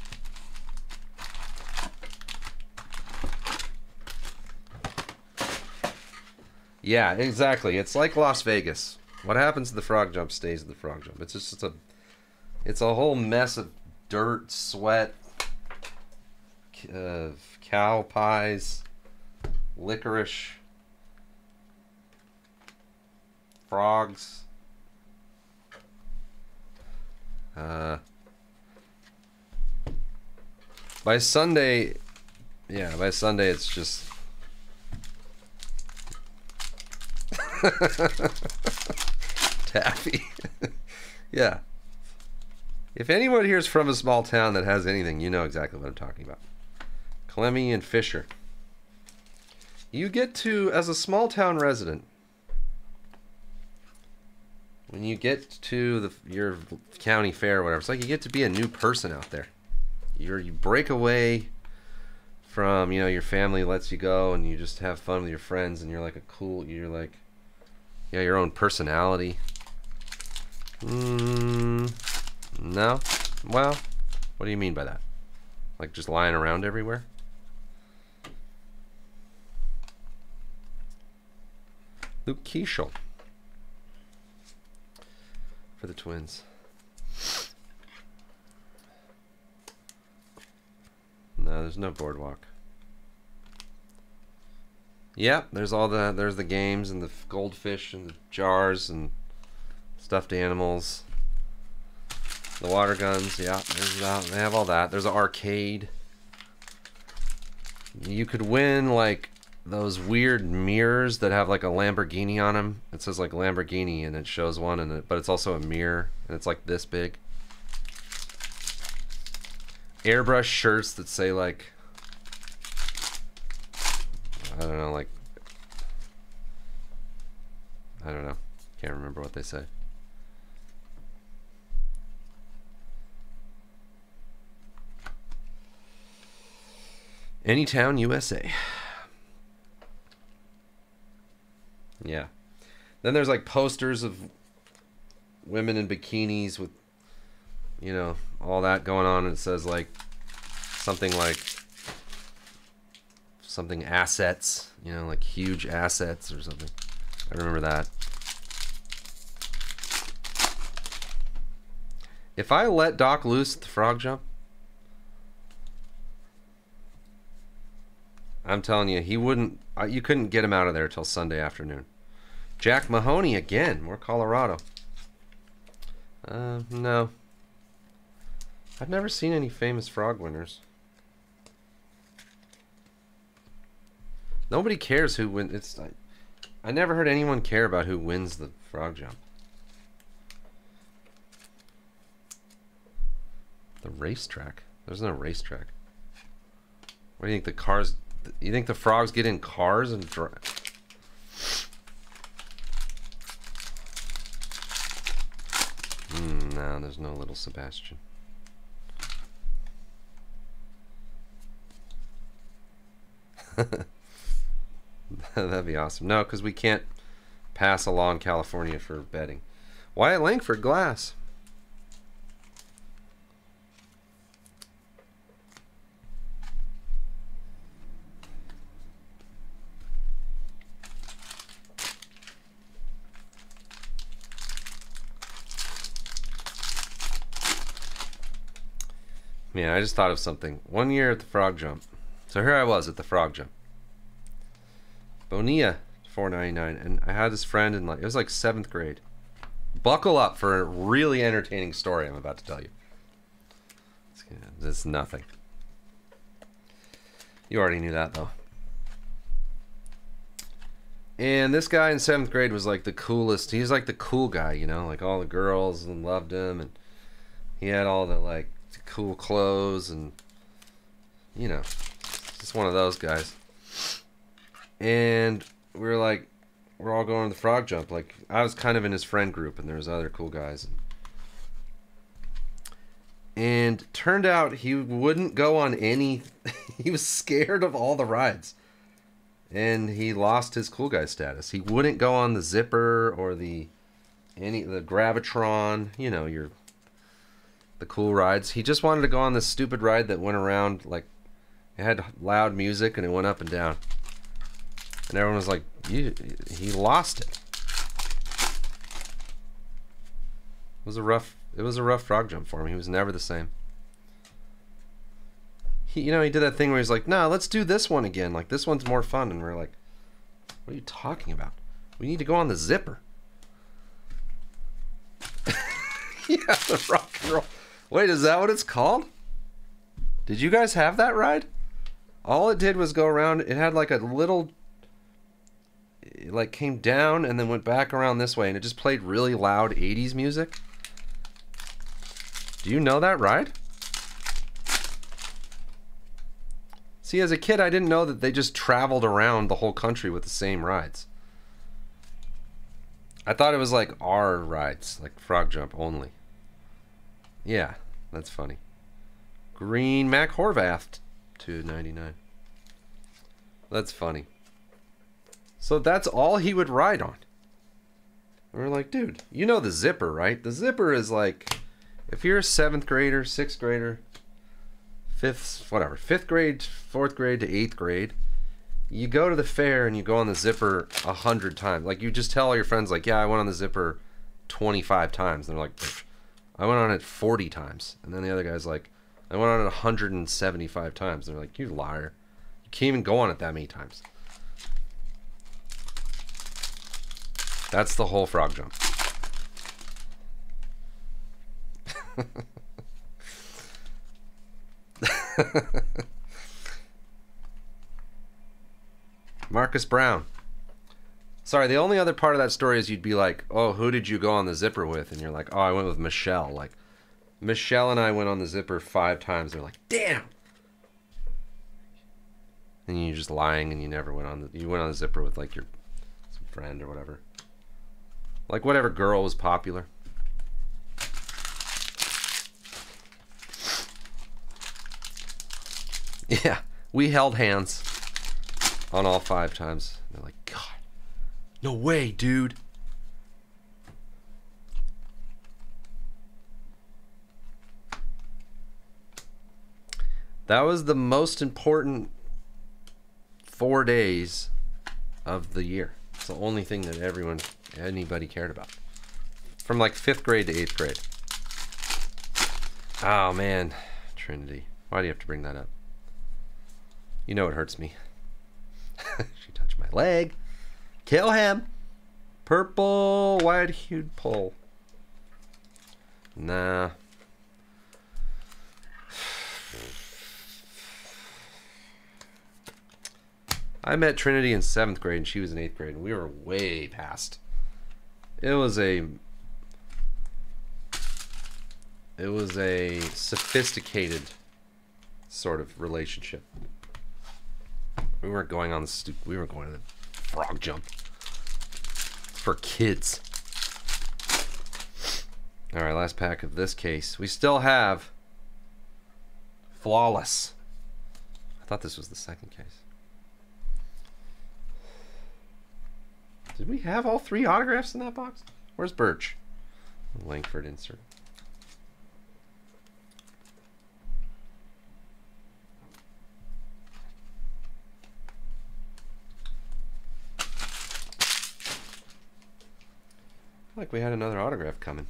Yeah, exactly. It's like Las Vegas. What happens to the frog jump stays at the frog jump. It's a whole mess of dirt, sweat, cow pies, licorice, frogs. By Sunday it's just taffy. Yeah. If anyone here is from a small town that has anything, you know exactly what I'm talking about. Clemmy and Fisher. You get to, as a small town resident, when you get to your county fair or whatever, it's like you get to be a new person out there. You break away from, your family lets you go and you just have fun with your friends, and you're like your own personality. No? Well, what do you mean by that? Like just lying around everywhere? Luke Keeschel for the Twins. No, there's no boardwalk. Yeah, there's the games and the goldfish and the jars and stuffed animals. The water guns, yeah, they have all that. There's an arcade. You could win like those weird mirrors that have like a Lamborghini on them. It says like Lamborghini and it shows one, but it's also a mirror and it's like this big. Airbrush shirts that say like, I don't know. Can't remember what they say. Anytown, USA. Yeah. Then there's like posters of women in bikinis with, all that going on, and it says like something assets, like huge assets or something. I remember that. If I let Doc loose at the frog jump, I'm telling you, he wouldn't. You couldn't get him out of there till Sunday afternoon. Jack Mahoney again, more Colorado. No. I've never seen any famous frog winners. Nobody cares who wins. I never heard anyone care about who wins the frog jump. The racetrack? There's no racetrack. What do you think the cars... You think the frogs get in cars and drive? No, there's no little Sebastian. That'd be awesome. No, because we can't pass along California for betting. Wyatt Langford, glass. Man, I just thought of something. One year at the Frog Jump. So here I was at the Frog Jump. Bonilla, $4.99, and I had this friend in, like, it was like 7th grade. Buckle up for a really entertaining story I'm about to tell you. It's nothing. You already knew that though. And this guy in 7th grade was like the coolest. He was like the cool guy, you know, like all the girls loved him, and he had all the like cool clothes, and you know, just one of those guys. And we were like, we're all going to the Frog Jump. Like, I was kind of in his friend group, and there was other cool guys. And turned out he wouldn't go on any. He was scared of all the rides, and he lost his cool guy status. He wouldn't go on the Zipper or the Gravitron. You know, the cool rides. He just wanted to go on this stupid ride that went around, like, it had loud music and it went up and down. And everyone was like, he lost it. It was a rough Frog Jump for him. He was never the same. He did that thing where he's like, "No, let's do this one again. Like, this one's more fun." And we're like, "What are you talking about? We need to go on the Zipper." Yeah, the rock and roll. Wait, is that what it's called? Did you guys have that ride? All it did was go around. It had like a little... It like came down and then went back around this way, and it just played really loud 80s music. Do you know that ride? See, as a kid, I didn't know that they just traveled around the whole country with the same rides. I thought it was like our rides, like Frog Jump only. Yeah, that's funny. Green Mac Horvath, $2.99. That's funny. So that's all he would ride on. And we're like, dude, you know the Zipper, right? The Zipper is like, if you're a 7th grader, 6th grader, 5th grade, 4th grade to 8th grade, you go to the fair and you go on the Zipper 100 times. Like, you just tell all your friends, like, yeah, I went on the Zipper 25 times. And they're like, I went on it 40 times. And then the other guy's like, I went on it 175 times. And they're like, you liar. You can't even go on it that many times. That's the whole Frog Jump. Marcus Brown. Sorry, the only other part of that story is you'd be like, oh, who did you go on the Zipper with? And you're like, oh, I went with Michelle. Like, Michelle and I went on the Zipper 5 times. They're like, damn. And you're just lying, and you never went on you went on the Zipper with like some friend or whatever. Like whatever girl was popular. Yeah, we held hands on all 5 times. They're like, God, no way, dude. That was the most important 4 days of the year. It's the only thing that anybody cared about. From like 5th grade to 8th grade. Oh man, Trinity. Why do you have to bring that up? You know it hurts me. She touched my leg. Kill him. Purple wide-hued pole. Nah. I met Trinity in 7th grade and she was in 8th grade, and we were way past. It was It was a sophisticated sort of relationship. We weren't going on the we weren't going to the frog jump. For kids. Alright, last pack of this case. We still have Flawless. I thought this was the second case. Did we have all 3 autographs in that box? Where's Birch? Langford insert. Like we had another autograph coming.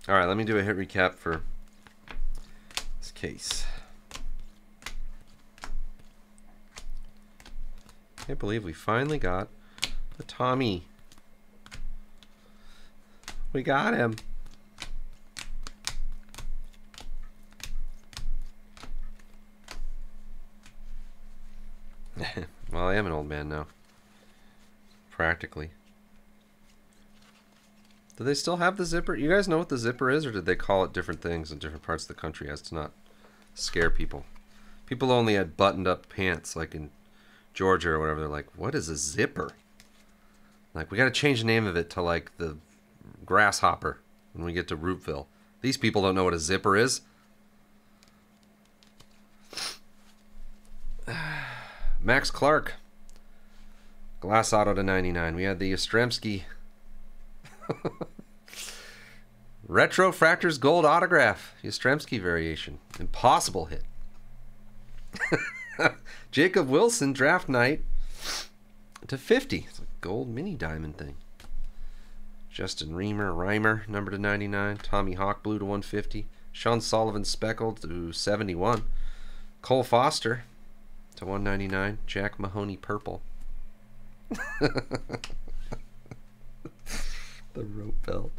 All right, let me do a hit recap for this case. Can't believe we finally got the Tommy. We got him. Well, I am an old man now. Practically. Do they still have the zipper? You guys know what the zipper is, or did they call it different things in different parts of the country as to not scare people? People only had buttoned up pants, like in Georgia or whatever. They're like, what is a zipper? Like, we got to change the name of it to like the grasshopper when we get to Rootville. These people don't know what a zipper is. Max Clark. Glass auto to 99. We had the Yastrzemski Retro Fractors Gold autograph. Yastrzemski variation. Impossible hit. Jacob Wilson draft night to 50. It's a gold mini diamond thing. Justin Reimer number to 99. Tommy Hawk blue to 150. Sean Sullivan speckled to 71. Cole Foster to 199. Jack Mahoney purple. The rope belt.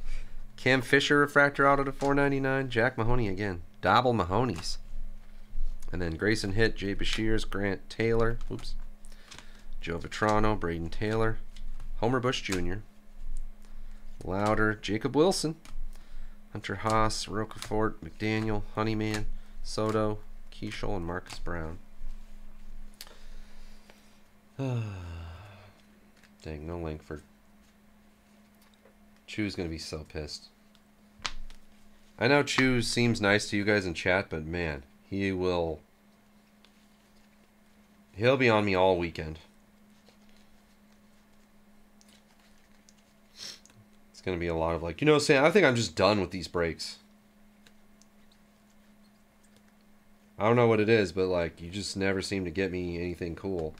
Cam Fisher refractor auto to 499. Jack Mahoney again. Double Mahoney's. And then Grayson Hitt, Jay Bashirs, Grant Taylor. Oops. Joe Vitrano, Braden Taylor. Homer Bush Jr. Louder, Jacob Wilson. Hunter Haas, Rocafort, McDaniel, Honeyman, Soto, Keishel, and Marcus Brown. Dang, no Langford. Chew's gonna be so pissed. I know Chew seems nice to you guys in chat, but man, he'll be on me all weekend. It's gonna be a lot of like, you know, Sam, I think I'm just done with these breaks. I don't know what it is, but like, you just never seem to get me anything cool.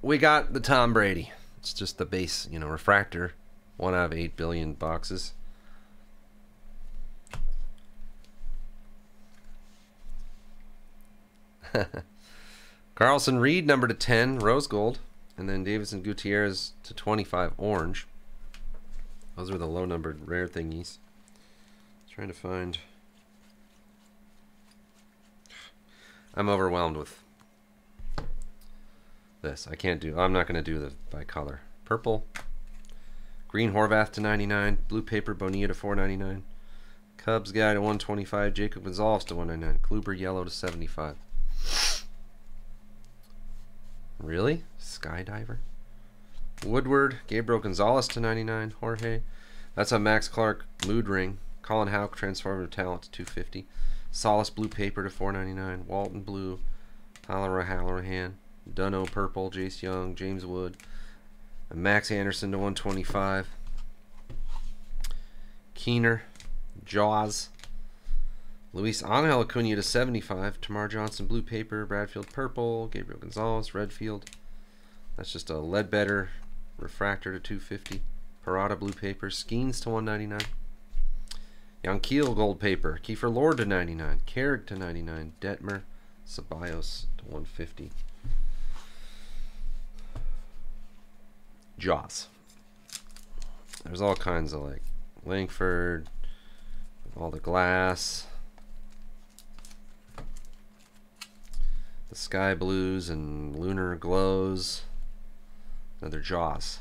We got the Tom Brady. It's just the base, you know, refractor. 1 out of 8 billion boxes. Carlson Reed, number to 10, rose gold. And then Davison Gutierrez to 25, orange. Those are the low-numbered rare thingies. Trying to find... I'm overwhelmed with this. I can't do... I'm not going to do the by color. Purple. Green Horvath to 99. Blue paper Bonilla to 499. Cubs guy to 125. Jacob Gonzalez to 199. Kluber yellow to 75. Really? Skydiver? Woodward. Gabriel Gonzalez to 99. Jorge. That's a Max Clark mood ring. Colin Houck transformative talent to 250. Solace blue paper to 499. Walton blue. Halloran. Dunno purple. Jace Young. James Wood. And Max Anderson to 125. Keener. Jaws. Luis Angel Acuna to 75. Tamar Johnson blue paper. Bradfield purple. Gabriel Gonzalez Redfield. That's just a Ledbetter refractor to 250. Parada blue paper. Skeens to 199. Yanquiel gold paper. Kiefer Lord to 99. Carrick to 99. Detmer. Ceballos to 150. Jaws. There's all kinds of like Langford, All the glass. The sky blues and lunar glows. Another Jaws.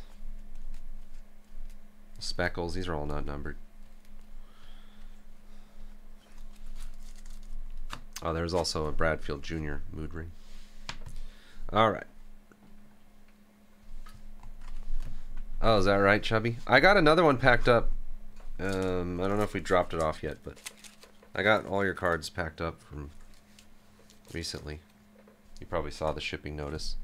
Speckles, these are all not numbered. Oh, there's also a Bradfield Jr. mood ring. All right. Oh, is that right, Chubby? I got another one packed up. I don't know if we dropped it off yet, but I got all your cards packed up from recently. You probably saw the shipping notice.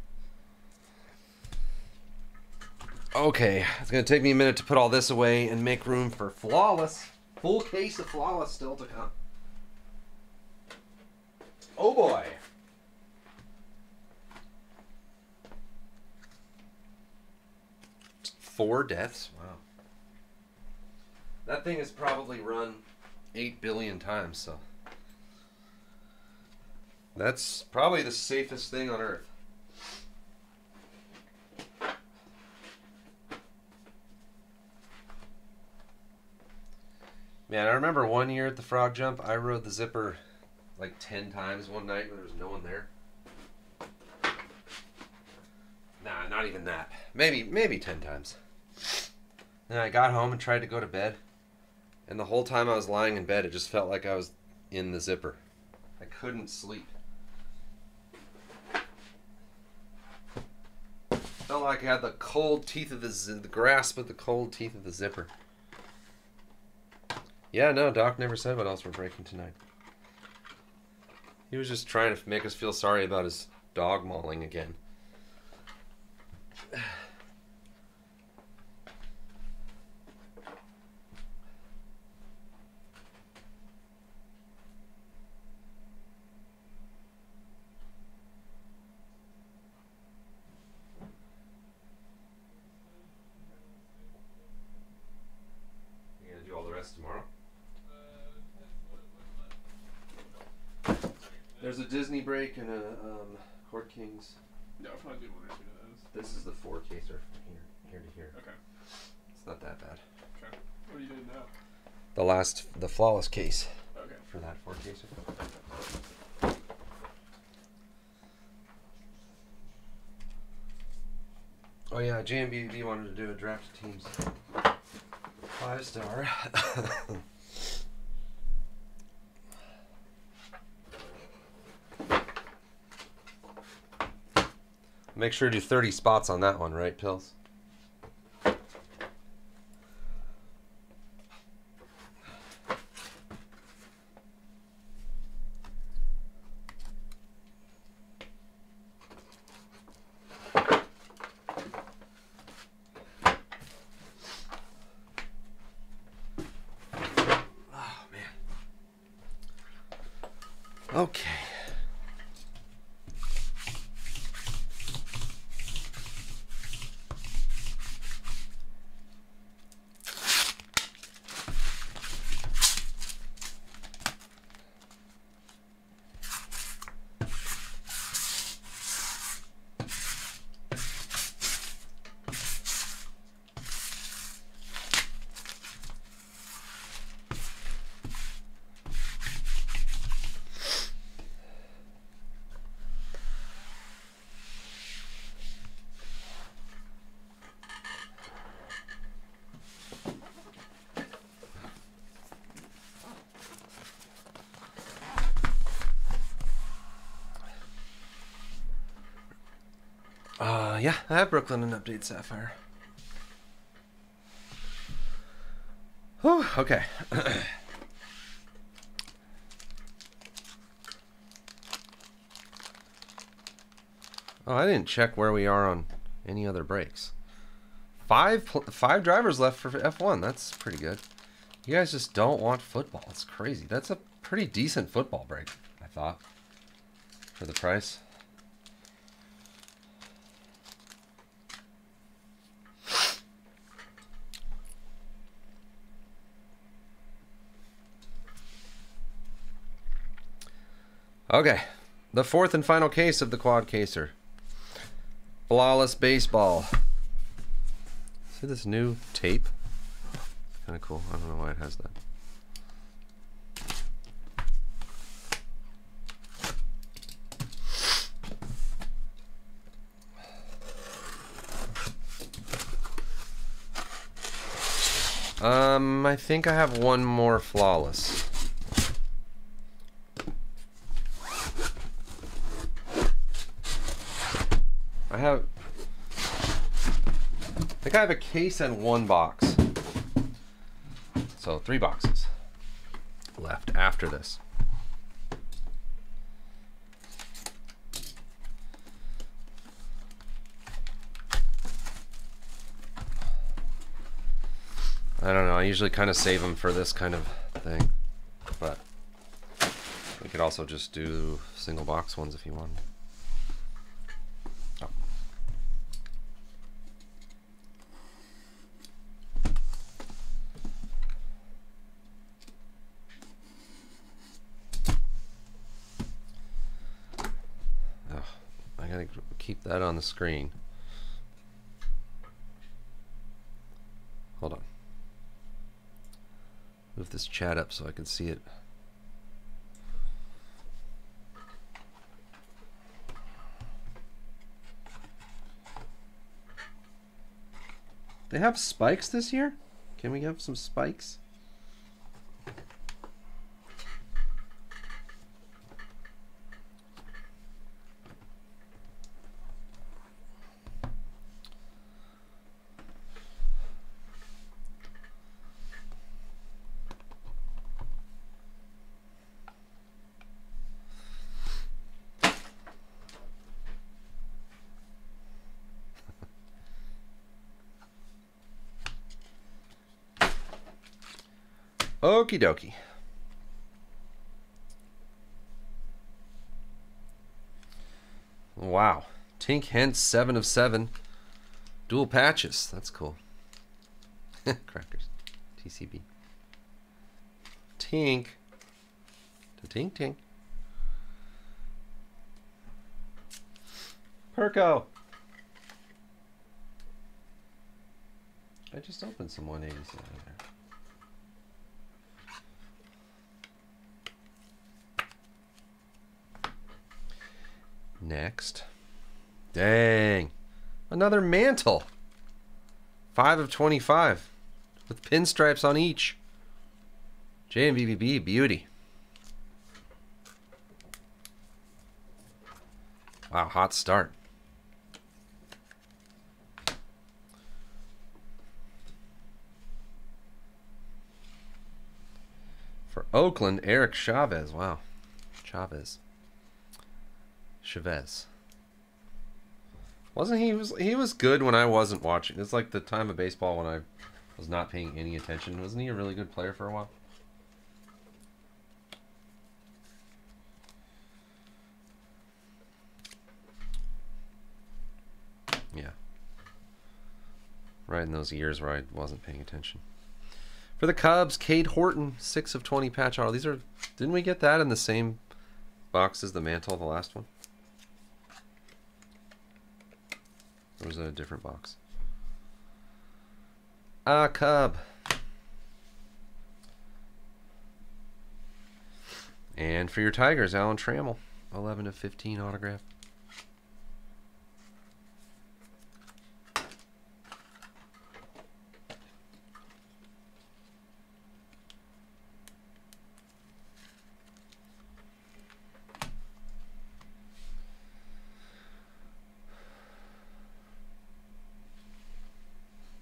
Okay, it's going to take me a minute to put all this away and make room for Flawless. Full case of Flawless still to come. Oh boy. Four deaths? Wow. That thing has probably run 8 billion times, so that's probably the safest thing on Earth. Man, I remember one year at the Frog Jump, I rode the zipper like 10 times one night when there was no one there. Nah, not even that. Maybe 10 times. And I got home and tried to go to bed. And the whole time I was lying in bed, it just felt like I was in the zipper. I couldn't sleep. Felt like I had the cold teeth of the grasp of the cold teeth of the zipper. Yeah, no, Doc never said what else we're breaking tonight. He was just trying to make us feel sorry about his dog mauling again. You gonna do all the rest tomorrow? There's a Disney break and a Court Kings. Yeah, I'll probably do one or two of those. This is the 4-caser from here to here. Okay. It's not that bad. Okay. What are you doing now? The Flawless case. Okay. For that 4-caser. Oh yeah, JMBB wanted to do a draft of teams. 5-star. Make sure to do 30 spots on that one, right, Pills? Oh, man. Okay. Yeah, I have Brooklyn and Update Sapphire. Whew, okay. Oh, I didn't check where we are on any other breaks. Five drivers left for F1. That's pretty good. You guys just don't want football. It's crazy. That's a pretty decent football break, I thought, for the price. Okay, the fourth and final case of the Quad Caser. Flawless Baseball. See this new tape? Kind of cool. I don't know why it has that. I think I have one more flawless. I think I have a case and one box. So 3 boxes left after this. I don't know, I usually kind of save them for this kind of thing, but we could also just do single box ones if you want. Oh. Oh, I gotta keep that on the screen. Hold on. Move this chat up so I can see it. They have spikes this year? Can we have some spikes? Okie dokie. Wow. Tink Hence 7 of 7. Dual patches. That's cool. Crackers. TCB. Tink. Tink tink. Perko. I just opened some 180s over there. Next. Dang. Another mantle. 5 of 25. With pinstripes on each. JMVVB, beauty. Wow, hot start. For Oakland, Eric Chavez. Wow. Chavez. Wasn't he was good when I wasn't watching. It's like the time of baseball when I was not paying any attention. Wasn't he a really good player for a while? Yeah. Right in those years where I wasn't paying attention. For the Cubs, Cade Horton, 6 of 20 patch auto. These are, didn't we get that in the same box as the mantle, the last one? Or was it a different box? Cub. And for your Tigers, Alan Trammell, 11 of 15 autograph.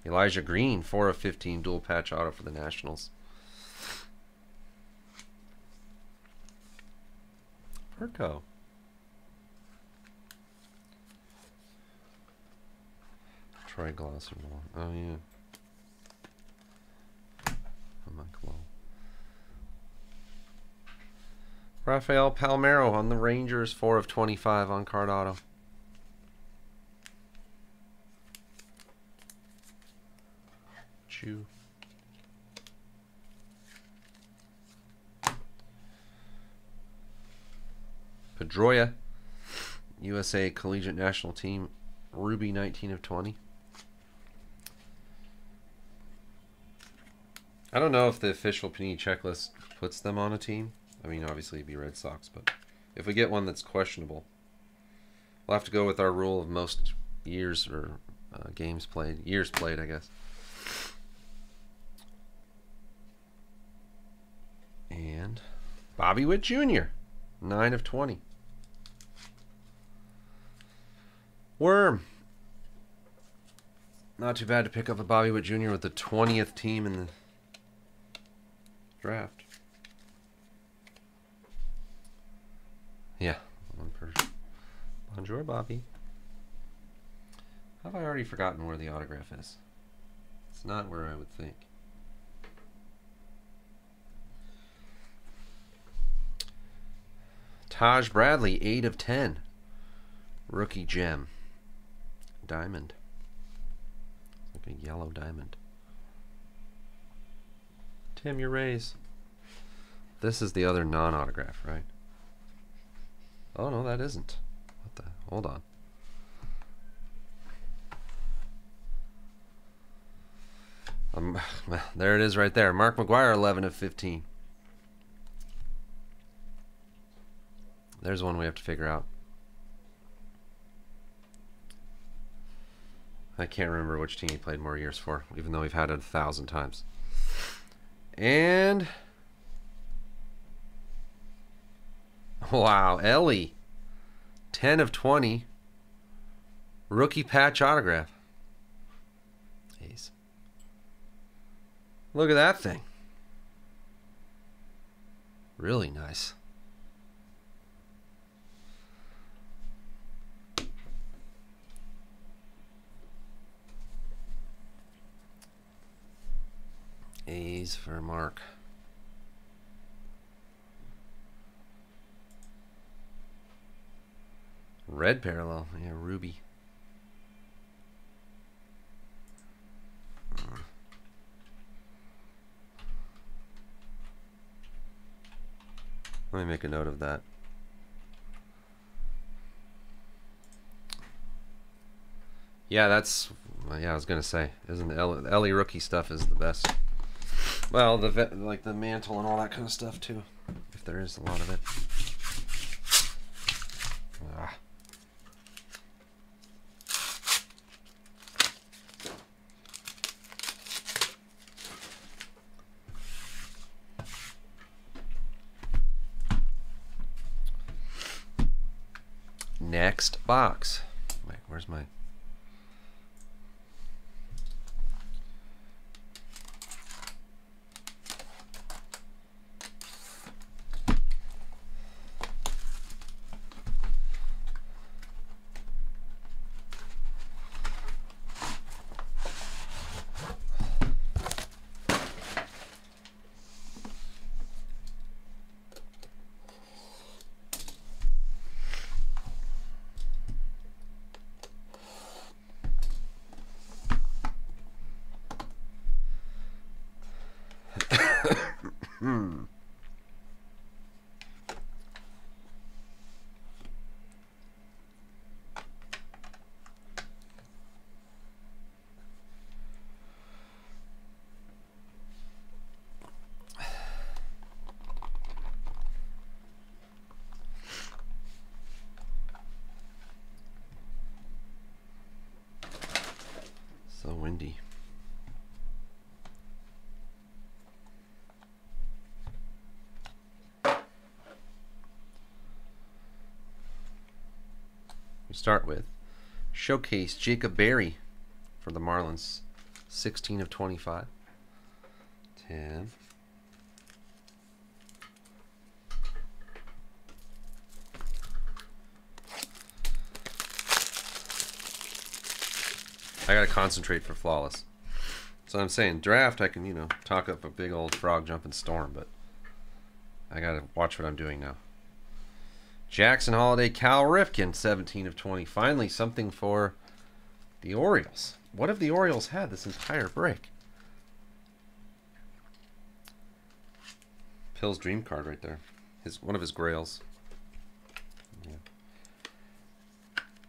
Elijah Green, 4 of 15 dual patch auto for the Nationals. Perko. Troy Glosser. Oh, yeah. Rafael Palmeiro on the Rangers, 4 of 25 on card auto. Pedroia, USA Collegiate National Team, Ruby, 19 of 20. I don't know if the official Panini checklist puts them on a team. I mean, obviously it'd be Red Sox, but if we get one that's questionable, we'll have to go with our rule of most years or games played. Years played, I guess. And Bobby Witt Jr., 9 of 20. Worm. Not too bad to pick up a Bobby Witt Jr. with the 20th team in the draft. Yeah, one per. Bonjour, Bobby. Have I already forgotten where the autograph is? It's not where I would think. Taj Bradley, 8 of 10. Rookie gem. Diamond. Like a yellow diamond. Tim, your raise. This is the other non-autograph, right? Oh, no, that isn't. What the? Hold on. There it is right there. Mark McGwire, 11 of 15. There's one we have to figure out. I can't remember which team he played more years for, even though we've had it 1,000 times. And... wow, Ellie. 10 of 20. Rookie patch autograph. Ace. Look at that thing. Really nice. A's for Mark. Red parallel. Yeah, Ruby. Let me make a note of that. Yeah, that's... yeah, I was gonna say, isn't the Ellie rookie stuff is the best. Well, like the mantle and all that kind of stuff too, if there is a lot of it. Ah. Next box. Wait, where's my... So windy. We start with Showcase Jacob Berry for the Marlins, 16 of 25. 10. I gotta concentrate for flawless. So I'm saying draft, I can, you know, talk up a big old frog jumping storm, but I gotta watch what I'm doing now. Jackson Holiday, Cal Ripken, 17 of 20. Finally, something for the Orioles. What have the Orioles had this entire break? Pill's dream card right there. One of his grails. Yeah.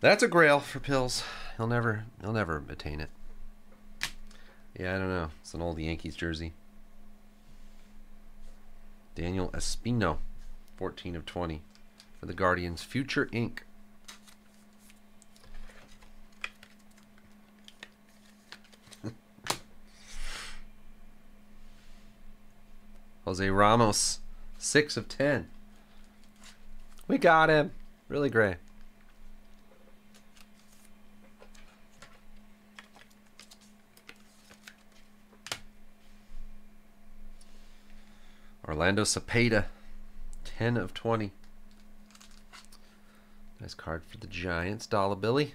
That's a grail for Pills. He'll never attain it. Yeah, I don't know. It's an old Yankees jersey. Daniel Espino, 14 of 20 for the Guardians. Future Inc. Jose Ramos, 6 of 10. We got him. Really great. Orlando Cepeda, 10 of 20. Nice card for the Giants. Dollar Billy.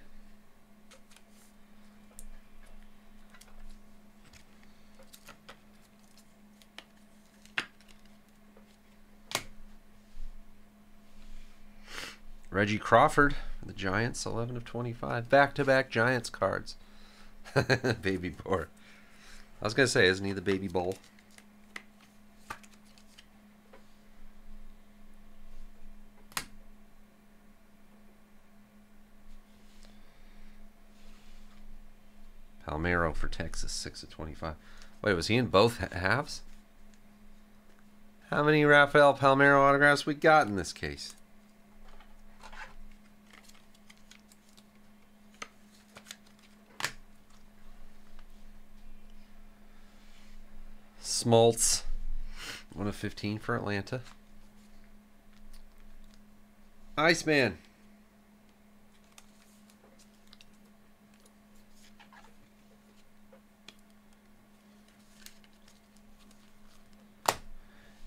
Reggie Crawford for the Giants, 11 of 25. Back-to-back Giants cards. Baby Boar. I was going to say, isn't he the baby bull? Palmeiro for Texas, 6 of 25. Wait, was he in both halves? How many Rafael Palmeiro autographs we got in this case? Smoltz, 1 of 15 for Atlanta. Iceman.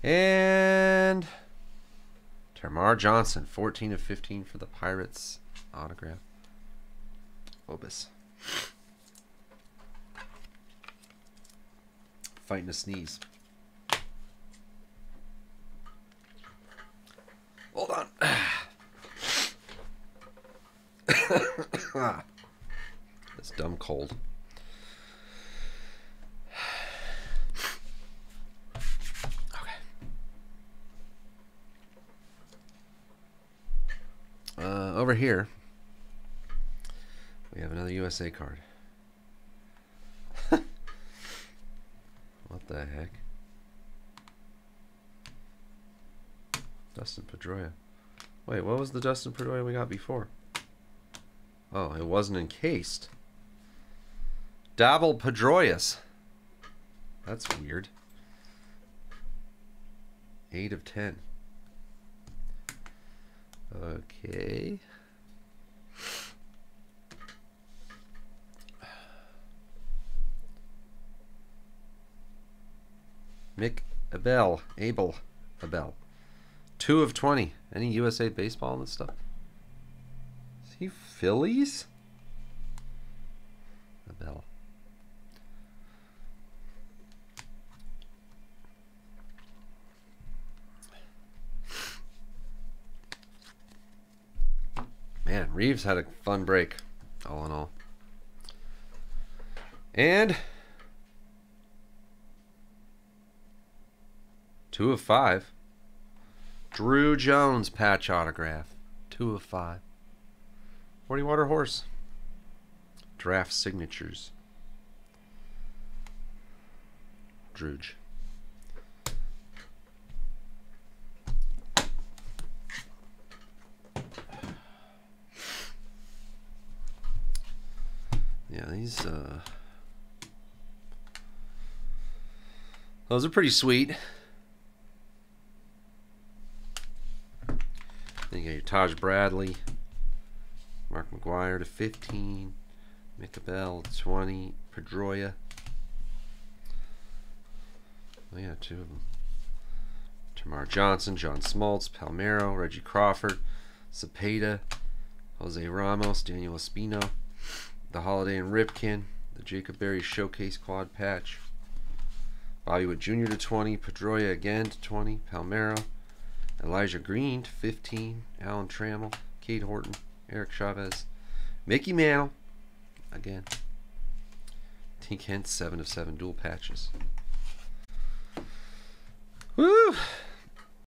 And Termarr Johnson, 14 of 15 for the Pirates. Autograph. Obis. Fighting to sneeze. Hold on. This dumb cold. Over here, we have another USA card. What the heck? Dustin Pedroia. Wait, what was the Dustin Pedroia we got before? Oh, it wasn't encased. Davel Pedroias. That's weird. 8 of 10. Okay. Mick Abel. 2 of 20. Any USA baseball in this stuff? Is he Phillies? Abel. Man, Reeves had a fun break, all in all. And 2 of 5. Drew Jones patch autograph. 2 of 5. 40 Water Horse. Draft signatures. Druge. Yeah, these those are pretty sweet. Then you got your Taj Bradley, Mark McGwire to 15, Mick to 20, Pedroia. Oh yeah, 2 of them. Termarr Johnson, John Smoltz, Palmeiro, Reggie Crawford, Cepeda, Jose Ramos, Daniel Espino, the Holiday and Ripken, the Jacob Berry Showcase Quad Patch, Bobby Witt Jr. to 20, Pedroia again to 20, Palmeiro, Elijah Green to 15, Alan Trammell, Cade Horton, Eric Chavez, Mickey Mantle, again, Tink Hence, 7 of 7 dual patches. Woo!